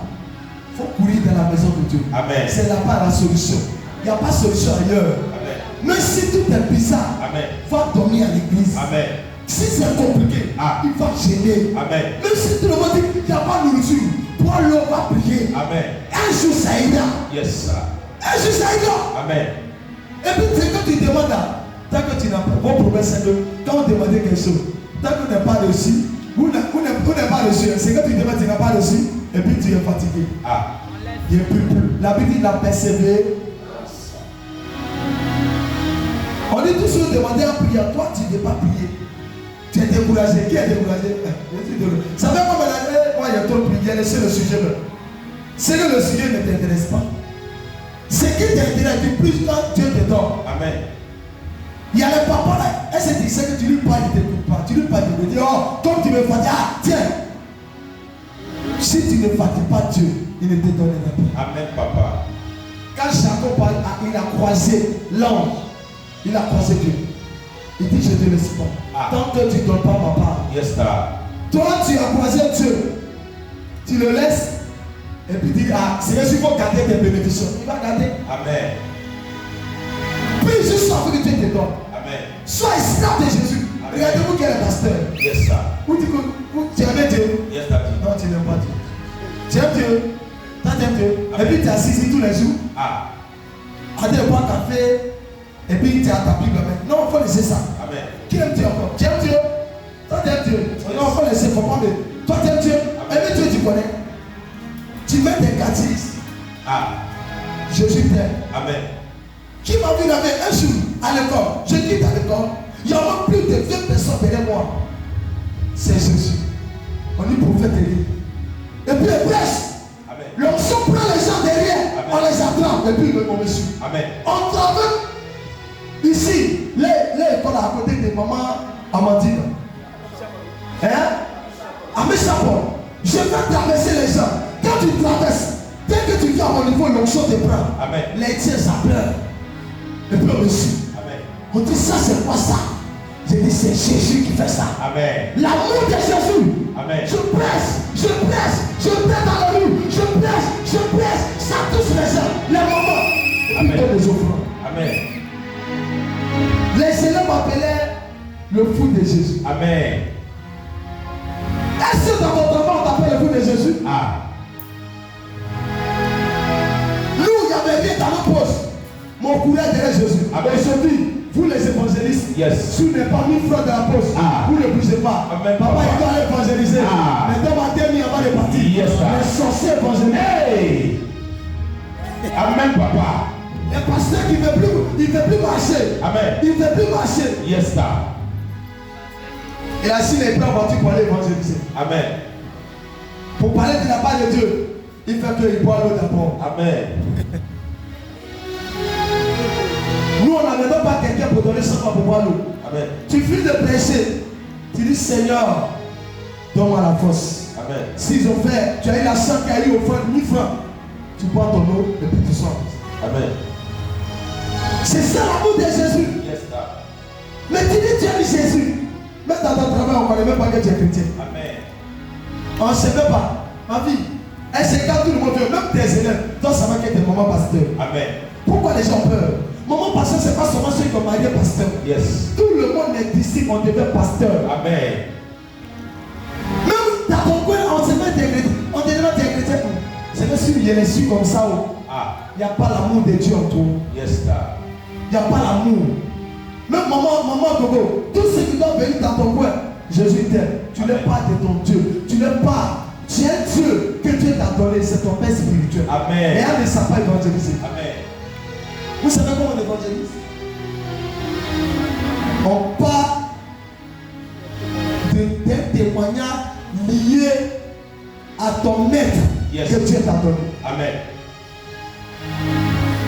il faut courir dans la maison de Dieu. Amen. C'est là-bas la solution. Il n'y a pas de solution ailleurs. Amen. Même si tout est bizarre, Amen. va dormir à l'église. Amen. Si c'est compliqué, Ah. il va gêner. Amen. Même si tout le monde dit qu'il n'y a pas de nourriture, toi l'homme va prier. Amen. Un jour ça ira. Yes, sir. Un jour ça ira. Amen. Et puis c'est quand tu demandes, tant que tu n'as pas, vos problème c'est que quand on demande quelque chose, tant qu'on n'est pas reçu, vous n'êtes pas reçu, c'est quand tu demandes, tu n'as pas reçu, et puis tu es fatigué. Ah. Il n'y a plus. La Bible dit la persévère. On dit toujours demander à prier, toi tu n'es pas prié. Tu es découragé. Qui est découragé? Ça fait comme moi il y a trop de prières, c'est le sujet. C'est que le sujet ne t'intéresse pas. Ce qui t'intéresse, du plus quand Dieu te donne. Amen. Il y a les papas là, elle se dit que tu lui parles, il ne t'écoute pas. Tu ne peux pas te dire, oh, comme tu me fatigues, tiens. Si tu ne fatigues pas Dieu, il ne te donnera pas. Amen, papa. Quand Jacob il a croisé l'ange, il a croisé Dieu. Il dit, je ne te laisse pas. Tant que tu ne donnes pas ma part. Yes, sir. Toi, tu as croisé Dieu. Tu le laisses. Et puis tu dis, ah, c'est qu'il faut garder tes bénédictions. Il va garder. Amen. Puis juste avant que Dieu te donne. Amen. Sois esclave de Jésus. Regardez-vous quel est le pasteur. Yes, sir. Où tu aimes Dieu? Yes, daddy. Non, tu n'aimes pas Dieu. Tu aimes Dieu. Toi, tu aimes Dieu. Et puis tu es assis tous les jours. Ah. À des bois café. Et puis tu as ta Bible. Non, il faut laisser ça. Amen. Qui aime Dieu encore? Tu aimes Dieu? Toi, tu aimes Dieu. Non, il faut laisser. Il faut pas. Toi, tu aimes Dieu. Et puis Dieu, tu connais. Tu mets des quartiers. Ah. Jésus t'aime. Amen. Qui m'a vu la main un jour à l'école? Je quitte à l'école. Il y a même plus de 20 personnes derrière moi. C'est Jésus. On dit prophète Élie. Et puis il prêche. Amen. L'onction prend les gens derrière. Amen. On les attrape. Et puis on me suit. Amen. On travaille ici. Les écoles à côté de maman Amandine. Hein? À Méchapon. Je vais traverser les gens. Quand tu traverses, dès que tu viens à mon niveau, l'onction te prend. Amen. Les tiens, ça pleure. Et puis on me suit. Amen. On dit ça, c'est quoi ça? J'ai dit, c'est Jésus qui fait ça. Amen. L'amour de Jésus. Amen. Je presse dans la rue. Je presse. Ça touche les gens. Les moments. Et puis donne les offrandes. Amen. Les élèves m'appelaient le fou de Jésus. Amen. Est-ce que dans votre enfant, on t'appelle le fou de Jésus? Ah. Nous, il y avait rien dans nos poches. Mon courrier derrière Jésus. Amen. Aujourd'hui, vous les évangélistes, Yes. si vous n'avez pas mis francs dans la poche, vous ne bougez pas. Amen. Papa, il doit aller évangéliser. Ah. Maintenant, ma dernière avant de partir. Yes, sir. Les sorciers évangélisent. Hey. Amen, papa. Les pasteurs qui ne veulent plus marcher. Amen. Il ne veut plus marcher. Yes, sir. Il a signé les plans voitures pour aller évangéliser. Amen. Pour parler de la part de Dieu, il fait qu'il boit l'eau d'abord. Amen. Nous, on n'avait même pas quelqu'un pour donner 100 francs pour boire l'eau. Amen. Tu finis de prêcher. Tu dis, Seigneur, donne-moi la force. Amen. S'ils ont fait, tu as eu la chance qui a eu au fond 1000 francs. Tu bois ton eau et puis tu sors. Amen. C'est ça l'amour de Jésus. Yes, sir. Mais tu dis, tu aimes Jésus. Même dans ton travail, on ne connaît même pas que tu es chrétien. Amen. On ne sait même pas. Ma vie, elle c'est quand tout le monde veut, même tes élèves, toi ça va que tes mamans pasteurs. Amen. Pourquoi les gens ont peur? Maman pasteur, c'est pas seulement ceux qui ont marié pasteur. Yes. Tout le monde est ici, on devient pasteur. Amen. Même dans ton coin, on se met des chrétiens. On te demande des chrétiens. C'est même si je les suis comme ça. Ah. Il n'y a pas l'amour de Dieu en toi. Yes, sir. Il n'y a pas l'amour. Même maman Gogo, tous ceux qui doivent venir dans ton coin, Jésus t'aime. Tu n'es pas de ton Dieu. Tu n'es pas. Tu es Dieu que Dieu t'a donné. C'est ton Père spirituel. Amen. Mais elle ne sait pas évangéliser. Amen. Vous savez comment on évangélise? On part d'un témoignage lié à ton maître Yes. que Dieu t'a donné. Amen.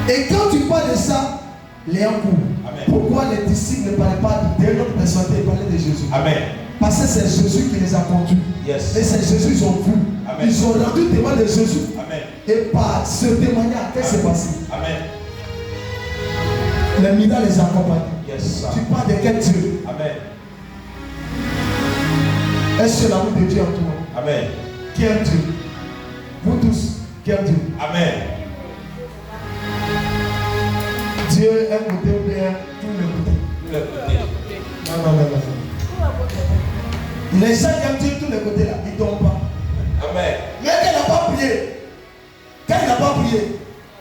Et quand tu parles de ça, les coups. Amen. Pourquoi les disciples ne parlaient pas d'une autre personne, ils parlaient de Jésus? Amen. Parce que c'est Jésus qui les a conduits. Yes. Et c'est Jésus qu'ils ont vu. Amen. Ils ont rendu témoin de Jésus. Amen. Et par ce témoignage, qu'est-ce qui s'est passé? Amen. Les miracles les accompagnent. Yes, sir. Tu parles de quel Dieu? Amen. Est-ce que l'amour de Dieu en toi? Amen. Qui aime Dieu? Vous tous, qui aime Dieu? Amen. Dieu est côté ou bien tous les côtés? Non. Les gens qui aiment Dieu tous les côtés là, ils ne dorment pas. Amen. Mais quand il n'a pas prié,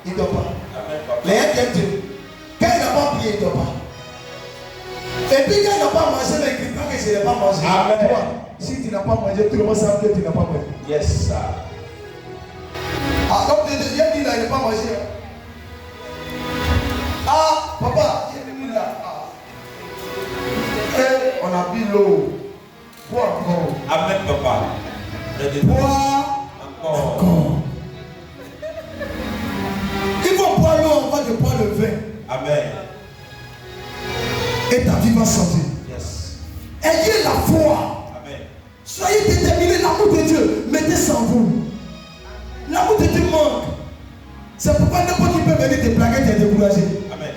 il ne dort pas. Amen, papa. Les gens qui aiment Dieu, quand il n'a pas prié, il ne dort pas. Et puis quand il n'a pas mangé, mais il dit que je n'ai pas mangé. Amen. Toi, si tu n'as pas mangé, tout le monde sait que tu n'as pas mangé. Yes, sir. Ah, comme tu viens dit là, il n'a pas mangé. Ah, papa, il est venu là. Et on a bu l'eau. Bois encore. Amen, papa. Bois Encore. encore. Il faut boire l'eau avant de boire le vin. Amen. Et ta vie va sortir. Yes. Ayez la foi soyez déterminés, l'amour de Dieu, mettez ça en vous. L'amour de Dieu manque. C'est pourquoi n'importe qui peut venir te plaquer, tu es découragé. Amen.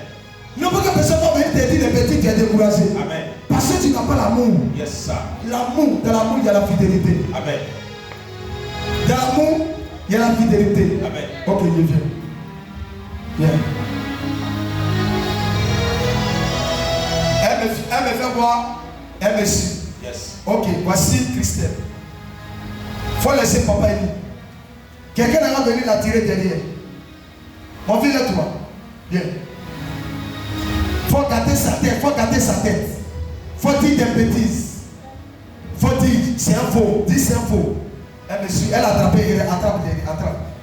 N'importe personne va venir te dire des bêtises, tu es découragé. Amen. Parce que tu n'as pas l'amour. Yes, sir. L'amour, dans l'amour, il y a la fidélité. Amen. Dans l'amour, il y a la fidélité. Amen. Ok, je viens. Viens. Elle me fait voir. Elle me suit. Yes. Ok, voici Christelle. Faut laisser papa aimer. Quelqu'un va venir la tirer derrière. Mon fils, toi. Viens. Faut garder sa tête. Faut garder sa tête. Faut dire des bêtises. Faut dire c'est un faux. Dis c'est un faux. Elle me suit. Elle a attrapé. Elle attrape derrière.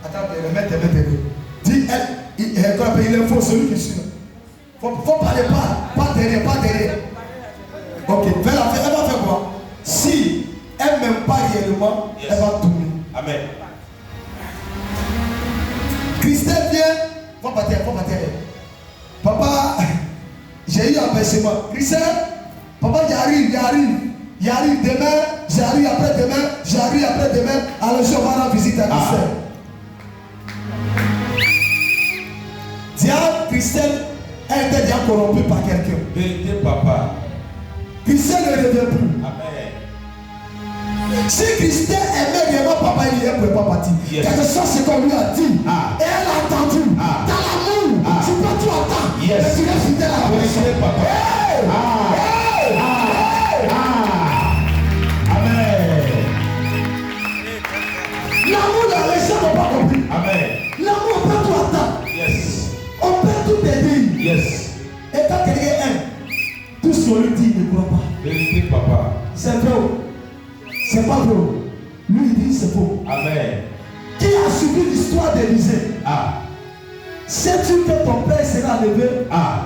Attrape derrière. Mets derrière. Dis elle. Il est faux. Celui qui suit. Faut parler pas derrière. Pas derrière. Ok. Elle va faire quoi? Si elle m'aime pas réellement, yes, elle va tourner. Amen. Christelle vient. Faut pas terre. Papa, j'ai eu un abaissement. Christelle, papa, j'arrive demain, j'arrive après-demain. Alors je vais rendre visite à Christelle. Diane, Christelle, elle était déjà corrompue par quelqu'un. Vérité, papa. Christelle ne revient plus. Amen. Si Christelle aimait vraiment papa, il ne pouvait pas partir. Yes. Quelque chose, c'est qu'on lui a dit. Et elle a entendu. Dans l'amour, tu peux tout entendre. Yes. Mais tu es fidèle à la personne. Papa. Amen. L'amour, les gens n'ont pas compris. Amen. L'amour, on peut tout entendre. Yes. On peut tout aider. Yes. Et quand quelqu'un aime, tout ce qu'on lui dit, il ne croit pas. Vérité, papa. C'est faux. C'est pas vrai. Lui, il dit c'est faux. Amen. Qui a suivi l'histoire d'Élisée? Sais-tu que ton père sera levé?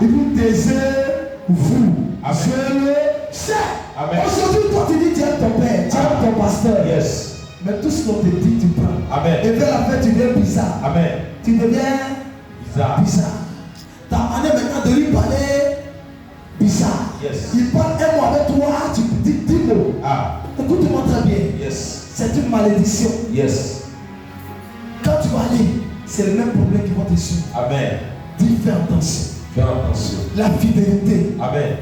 Il vous taisez, vous. Je le sais. Aujourd'hui, toi, tu dis tu aimes ton père, tu aimes ton pasteur. Yes. Mais tout ce qu'on te dit, tu prends. Amen. Et vers la fin, tu deviens bizarre. Amen. Tu deviens bizarre. Ta manière maintenant de lui parler, bizarre. Yes. Il parle un mot avec toi, tu dis 10 mots. Écoute-moi très bien. Yes. C'est une malédiction. Yes. Quand tu vas aller, c'est le même problème qui va te suivre. Amen. Dis fais attention. Fais attention. La fidélité. Amen.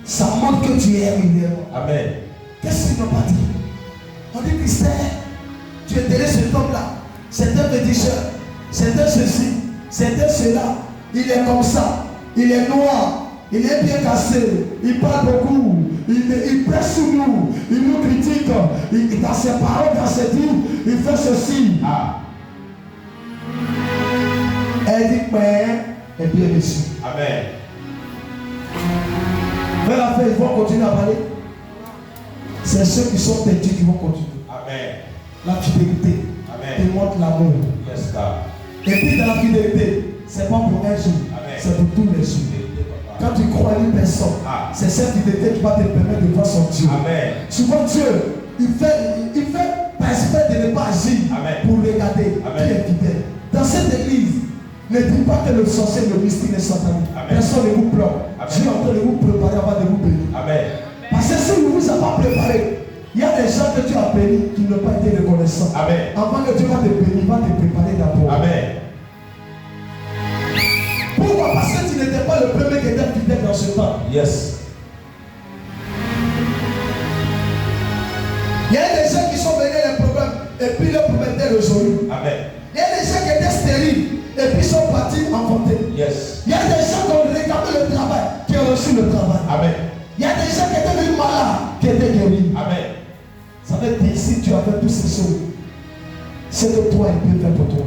Ça montre que tu es réellement. Amen. Qu'est-ce qu'il ne va pas dire? On dit Christelle, tu es derrière cet homme-là. C'est un féticheur. C'est un ceci. C'est un cela. Il est comme ça. Il est noir. Il est bien cassé. Il parle beaucoup. Il presse sur nous. Il nous critique. Dans ses paroles, dans ses livres, il fait ceci. Elle dit Père est bien reçu. Amen. Mais la fin, ils vont continuer à parler. C'est ceux qui sont perdus qui vont continuer. Amen. La fidélité démontre l'amour. Yes, God. Et puis dans la fidélité, c'est pas pour un jour, c'est pour tous les jours. Quand tu crois à une personne, c'est cette fidélité qui va te permettre de voir son Dieu. Amen. Souvent Dieu, il fait par exprès de ne pas agir pour regarder qui est fidèle. Dans cette église, ne dites pas que le sorcier, le mystique est satanique. Personne ne vous pleure. Dieu est en train de vous préparer avant de vous bénir. Amen. Parce que si vous ne vous avez pas préparé, il y a des gens que tu as bénis qui n'ont pas été reconnaissants. Amen. Avant que Dieu va te bénir, il va te préparer d'abord. Amen. Pourquoi? Parce que tu n'étais pas le premier qui était fidèle dans ce temps. Yes. Il y a des gens qui sont venus les problèmes et puis le problème était résolu. Amen. Il y a des gens qui étaient stériles et puis sont partis enfantés. Yes. Il y a des gens qui ont réclamé le travail, qui ont reçu le travail. Amen. Il y a des gens qui étaient venus malades, qui étaient guéris. Amen. Ça veut dire si tu as fait toutes ces choses, c'est que toi il peut faire pour toi.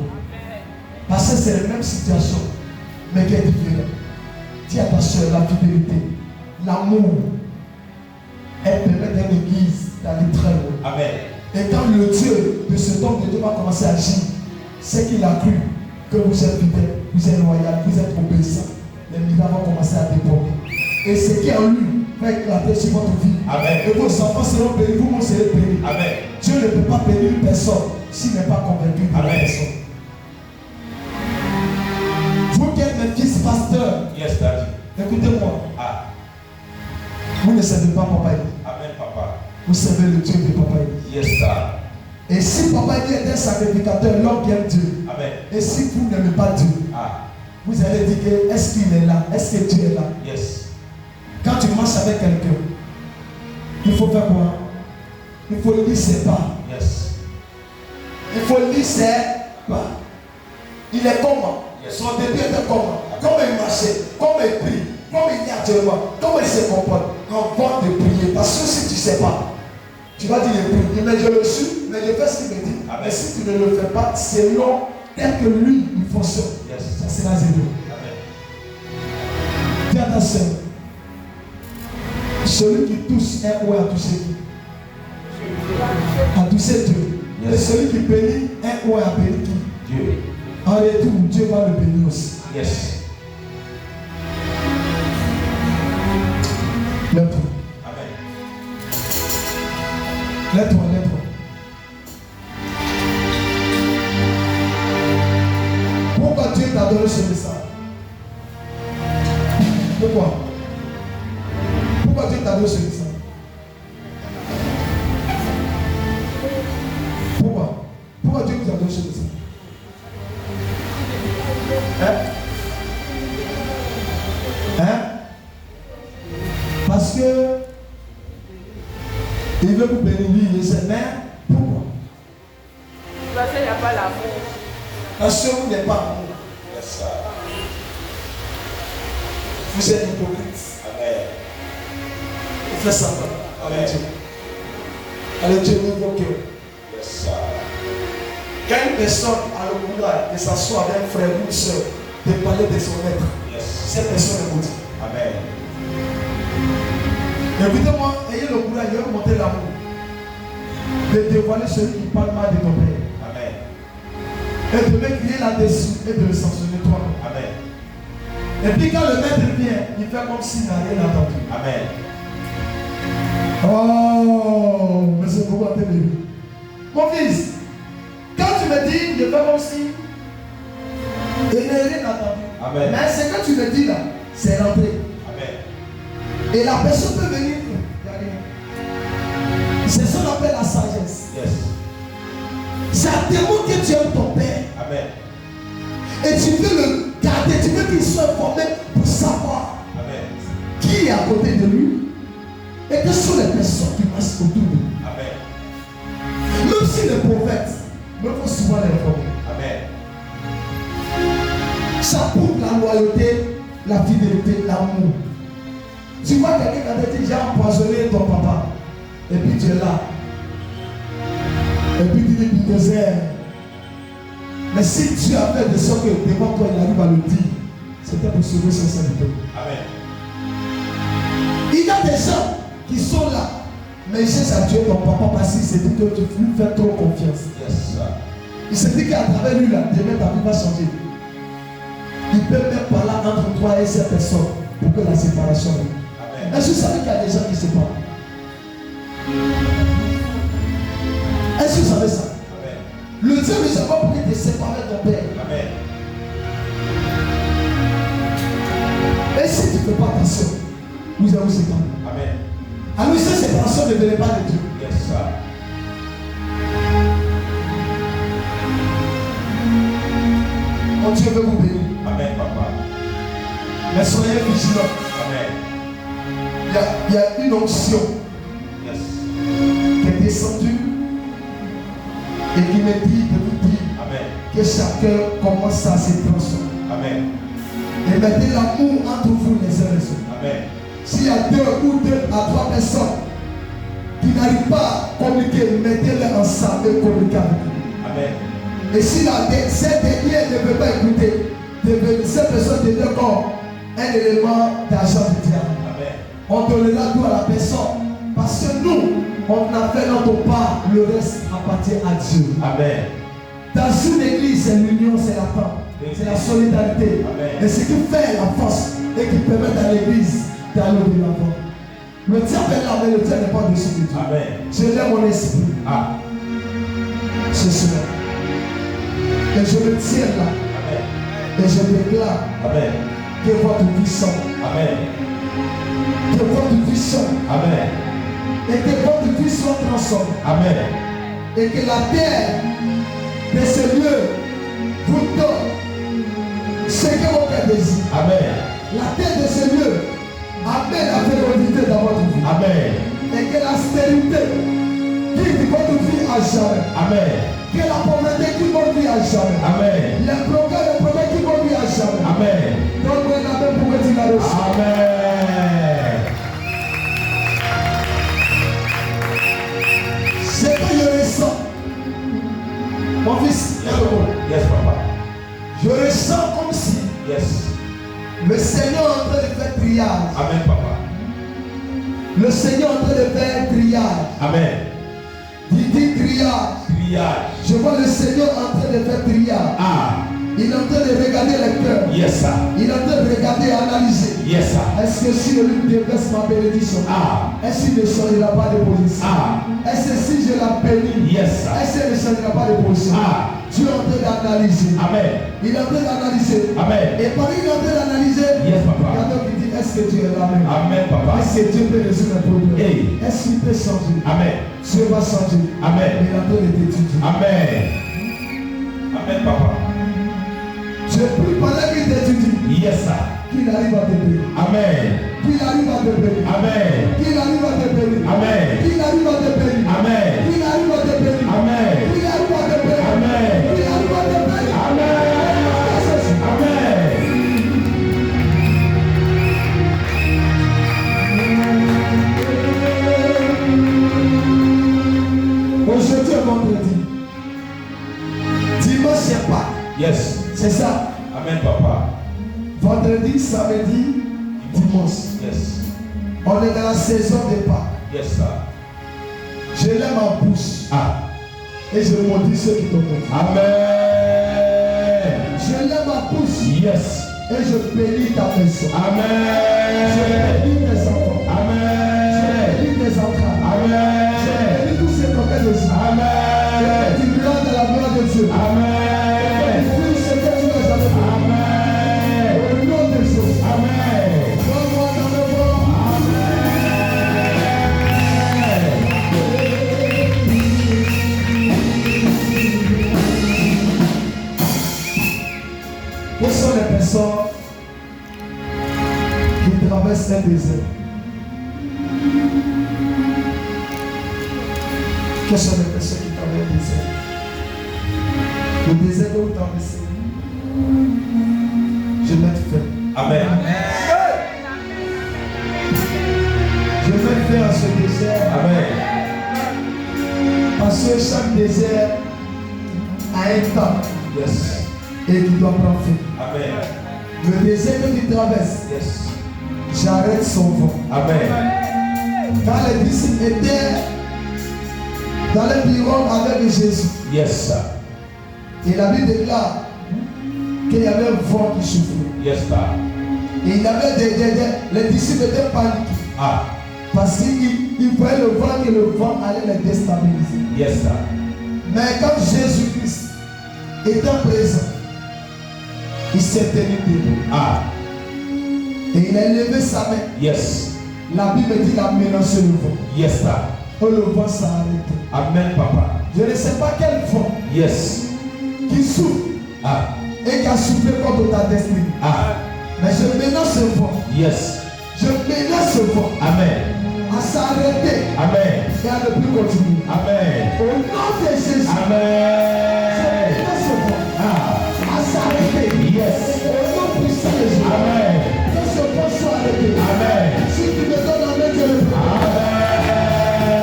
Parce que c'est la même situation, mais qui est différente. Dis à ta soeur la fidélité, l'amour, elle permet d'une église d'aller très loin. Amen. Et quand le Dieu de cet homme de Dieu va commencer à agir, c'est qu'il a cru que vous êtes fidèle, vous êtes loyal, vous êtes obéissant, les miracles vont commencer à déborder. Et ce qui est en lui va éclater sur votre vie. Amen. Et vos enfants seront bénis, vous serez bénis. Amen. Dieu ne peut pas bénir une personne s'il n'est pas convaincu de la personne. Vous qui êtes mes fils pasteurs, Yes, Daddy. écoutez-moi. Vous ne servez pas Papa Eli. Amen, Papa. Vous servez le Dieu de Papa Eli. Yes, sir. Et si papa dit est un sacrificateur, l'homme qui aime Dieu. Amen. Et si vous n'aimez pas Dieu, vous allez dire que est-ce qu'il est là? Est-ce que Dieu est là? Yes. Quand tu marches avec quelqu'un, il faut faire quoi? Il faut lire ses pas. Yes. Il faut lire ses pas. Il est comment? Yes. Son début était comment? Comment il marchait? Comment il prie? Comment il dit actuellement? Comment il se comporte? Avant de prier. Parce que si tu ne sais pas, tu vas dire il prie. Mais je le suis, mais je fais ce qu'il me dit. Amen. Mais si tu ne le fais pas, selon tel que lui il fonctionne, Yes. ça sera zéro. Amen. Dis à ta soeur, celui qui touche un ou a touché qui? A touché Dieu. Yes. Et celui qui bénit un ou a béni qui? Dieu. En retour, Dieu va le bénir aussi. Yes. Lève-toi. Amen. Lève-toi, lève-toi. Pourquoi Dieu t'a donné ce message? Pourquoi? Pourquoi Dieu t'a donné ce message? Pourquoi? Pourquoi Dieu t'a donné ce message? Hein? Parce que il veut vous bénir, il sait, mais pourquoi? Parce qu'il n'y a pas l'amour. Parce que vous n'êtes pas amour. Yes, sir. Vous êtes hypocrite. Amen. Vous faites semblant. Amen. Allez, Dieu nous vos cœurs. Yes, sir. Quand une personne a le courage de s'asseoir avec un frère ou une soeur, de parler de son être, Yes. cette personne est maudite. Amen. Écoutez-moi, ayez le courage de montrer l'amour, de dévoiler celui qui parle mal de ton père, Amen. et de me crier là-dessus et de le sanctionner toi. Amen. Et puis quand le maître vient, il fait comme s'il n'a rien entendu. Amen. Oh, mais c'est pourquoi t'es béni. Mon fils, quand tu me dis, je fais comme si il n'a rien entendu. Amen. Mais ce que tu me dis là, c'est rentré. Amen. Et la personne peut venir, il n'y a rien. C'est ce qu'on appelle la sagesse. Yes. Ça démontre que tu aimes ton père. Amen. Et tu veux le garder, tu veux qu'il soit formé pour savoir Amen. qui est à côté de lui et quelles sont les personnes qui passent autour de lui. Amen. Même si les prophètes me font souvent l'informer. Amen. Ça prouve la loyauté, la fidélité, l'amour. Tu vois quelqu'un qui a dit j'ai empoisonné ton papa. Et puis tu es là. Et puis tu dis bulldozer. Mais si tu as fait de sorte que devant toi il arrive à le dire, c'était pour sauver son serviteur. Amen. Il y a des gens qui sont là, mais ils cherchent à tuer ton papa parce qu'il se dit que tu lui fais trop confiance. Yes, sir. Il se dit qu'à travers lui, là, demain ta vie va changer. Il peut même parler entre toi et cette personne pour que la séparation arrive. Amen. Est-ce que vous savez qu'il y a des gens qui se parlent? Est-ce que vous savez ça? Amen. Le Dieu ne sait pas pour te séparer de ton père. Amen. Et si tu ne fais pas attention, vous allez vous séparer. Amen. Alors cette séparation ne venait pas de Dieu. Yes, sir. Mon Dieu veut vous bénir. Amen, papa. Mais soyez vigilants. Amen. Il y a une onction Yes. qui est descendue et qui me dit de vous dire Amen. que chacun commence à se transformer. Amen. Et mettez l'amour entre vous les uns les autres. Amen. S'il y a 2 ou 2 à 3 personnes qui n'arrivent pas à communiquer, mettez-les ensemble et communiquez avec eux. Amen. Et si cette dernière ne veut pas écouter, cette personne devient comme un élément d'argent du diable. Amen. On donnera tout à la personne. Parce que nous, on a fait notre part, le reste appartient à Dieu. Amen. Dans une église, c'est l'union, c'est la paix, c'est la solidarité. Amen. Et ce qui fait la force et qui permet à l'église d'aller de l'avant. Le diable est là, mais le diable n'est pas au-dessus de Dieu. Amen. Je lève mon esprit. Ah. Ce soir. Et je me tiens là. Amen. Et je déclare Amen. que votre vie sort. Amen. Que votre vie sort. Amen. Et que votre vie soit transformée. Amen. Et que la terre de ce lieu vous donne ce que vos cœurs désirent. Amen. La terre de ce lieu amène la fécondité dans votre vie. Amen. Et que la stérilité quitte votre vie à jamais. Amen. Que la pauvreté quitte votre vie à jamais. Amen. Les problèmes quitte votre vie à jamais. Amen. Donne-moi la main pour que tu la reçoives. Amen. C'est que je ressens. Mon fils, Yes, Papa. je ressens comme si Yes. le Seigneur est en train de faire triage. Amen, Papa. Le Seigneur est en train de faire triage. Amen. Il dit triage. Triage. Je vois le Seigneur en train de faire triage. Ah. Il est en train de regarder les cœurs. Yes, sir. Il est en train de regarder et analyser. Yes, sir. Est-ce que si je lui déverse ma bénédiction, Ah. est-ce qu'il ne changera pas de position? Ah. Est-ce que si je la bénis, Yes, sir. est-ce qu'elle ne changera pas de position? Ah. Dieu est en train d'analyser. Amen. Il est en train d'analyser. Amen. Et pendant qu'il est en train d'analyser, Yes, Papa. il y a d'autres qui disent, est-ce que Dieu est là même? Amen, Papa. Est-ce que Dieu peut résoudre un problème? Hey. Est-ce qu'il peut changer? Amen. Dieu va changer. Amen. Mais il est en train de t'étudier. Amen. Amen, Papa. Je prie pendant qu'il t'étudie, Yes, sir. qu'il arrive à te bénir. Amen. Qu'il arrive à te bénir. Amen. Qu'il arrive à te bénir. Amen. Qu'il arrive à te bénir. Amen. Qu'il arrive à te bénir. Amen. Qu'il arrive à te bénir. Amen. Qu'il arrive à te bénir. Amen. Aujourd'hui est vendredi. Dimanche c'est Pâques. Yes. C'est ça. Amen, Papa. Vendredi, samedi, dimanche. Yes. On est dans la saison des Pâques. Yes, sir. Je lève ma bouche. Ah. Et je maudis ceux qui te maudissent. Amen. Je lève ma bouche. Yes. Et je bénis ta maison. Je Amen. bénis tes enfants. Amen. Je bénis tes enfants. Amen. Je bénis tous ces copains de Dieu. Amen. Tu gloire de la gloire de Dieu. Amen. Dis ce que tu n'as jamais fait. Amen. Au nom de Jésus. Amen. Vois-moi dans le monde. Quelles sont les personnes qui traversent un désert? Quelles sont les personnes qui traversent un désert? Le désert que vous traversez, je mets fin. Amen. Je mets fin à ce désert. Amen. Parce que chaque désert a un temps Yes. et qui doit prendre fin. Amen. Le désert que tu traverses, Yes. j'arrête son vent. Amen. Quand les disciples étaient dans le bureau avec Jésus, Yes, sir. et la Bible déclare qu'il y avait un vent qui soufflait. Yes, sir. Et il y avait les disciples étaient paniqués Ah. parce qu'ils voyaient le vent et le vent allait les déstabiliser. Yes, sir. Mais quand Jésus-Christ était présent, il s'est tenu debout. Ah. Et il a levé sa main. Yes. La Bible dit qu'il a menacé le vent. Yes, sir. Et le vent s'est arrêté. Amen, Papa. Je ne sais pas quel vent Yes. qui souffle Ah. et qui a soufflé contre ta destinée. Ah. Mais je menace ce vent. Yes. Je menace ce vent Amen. à s'arrêter Amen. et à ne plus continuer. Amen. Au nom de Jésus, Amen. je menace ce vent Ah. à s'arrêter. Yes. Au nom puissant de Jésus. Amen. Que ce vent soit arrêté. Amen. Si tu me donnes la main, je le prends. Amen.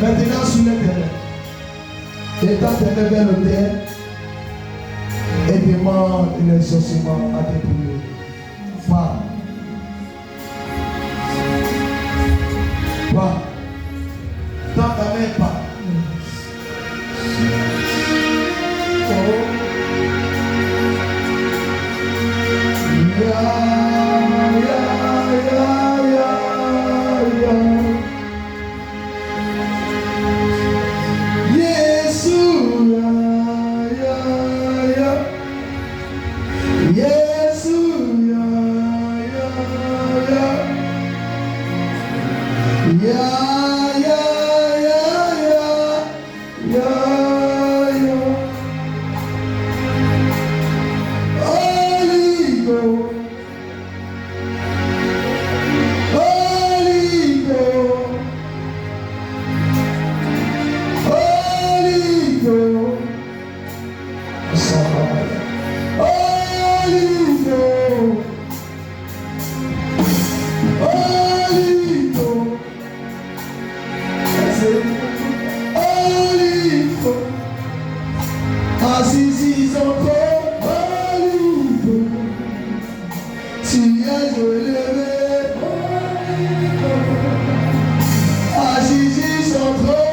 Maintenant sur le terrain. Étant tourné vers le terre et demande l'exaucement à tes prières. Va. Va. Tends ta main pas. yeux levés. Ah, Jésus sont trop.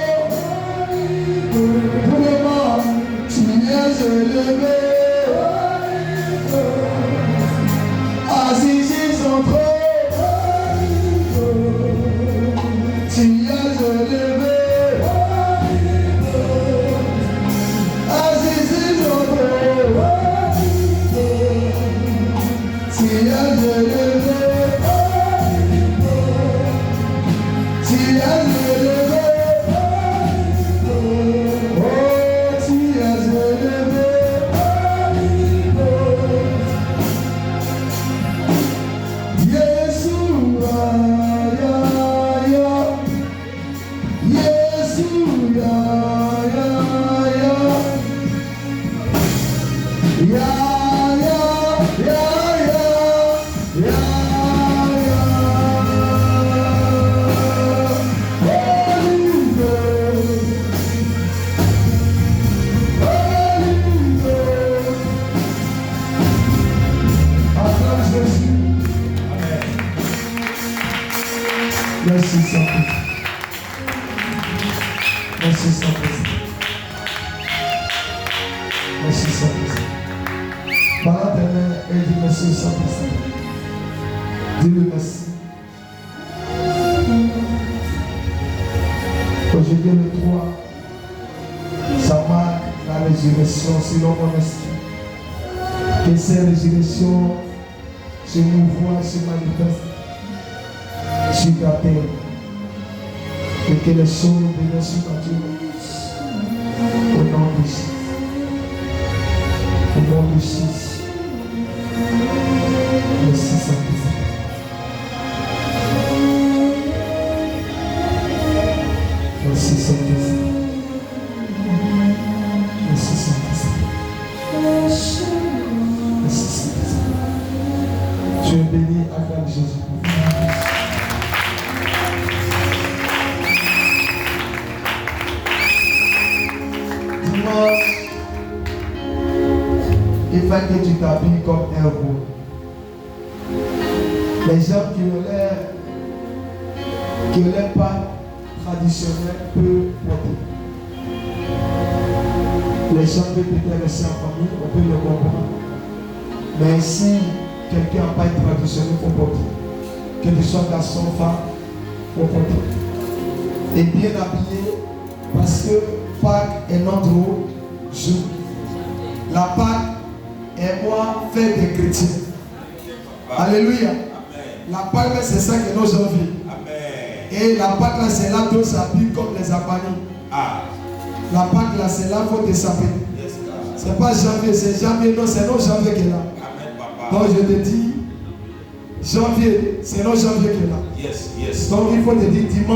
Pour le monde, tu es élevé. Ah, Jésus sont trop. Tu es élevé. Merci Saint-Esprit. Merci Saint-Esprit. Merci Saint-Esprit. Parle tes mains et dis merci Saint-Esprit. Dis-le merci. Aujourd'hui le 3, ça marque la résurrection selon mon esprit. Que ces résurrections se mouvoient, se manifestent sur ta terre, et que les choses deviennent surnaturelles au nom de Jésus. Au nom de Jésus. Merci Saint-Esprit. Merci Saint-Esprit. Merci Saint-Esprit. Merci Saint-Esprit. Tu es béni à Christ Jésus. Il faut que tu t'habilles comme un roi. Les gens qui ont l'air pas traditionnels peuvent porter. Les gens peuvent peut-être rester en famille, on peut le comprendre. Mais si quelqu'un n'a pas été traditionnel, il faut porter. Que tu sois garçon, femme, il faut porter. Et bien habillé, parce que Pâques est notre jour. La Pâques est moi fait des chrétiens. Alléluia. La Pâques, c'est ça que nous envions. Et la Pâques là, c'est là qu'on s'habille comme les abannés. La Pâques là, c'est là qu'il faut te s'habiller. C'est pas janvier, c'est janvier, non, c'est non janvier qui est là. Donc je te dis, janvier, c'est non janvier qui est là. Donc il faut te dire dimanche.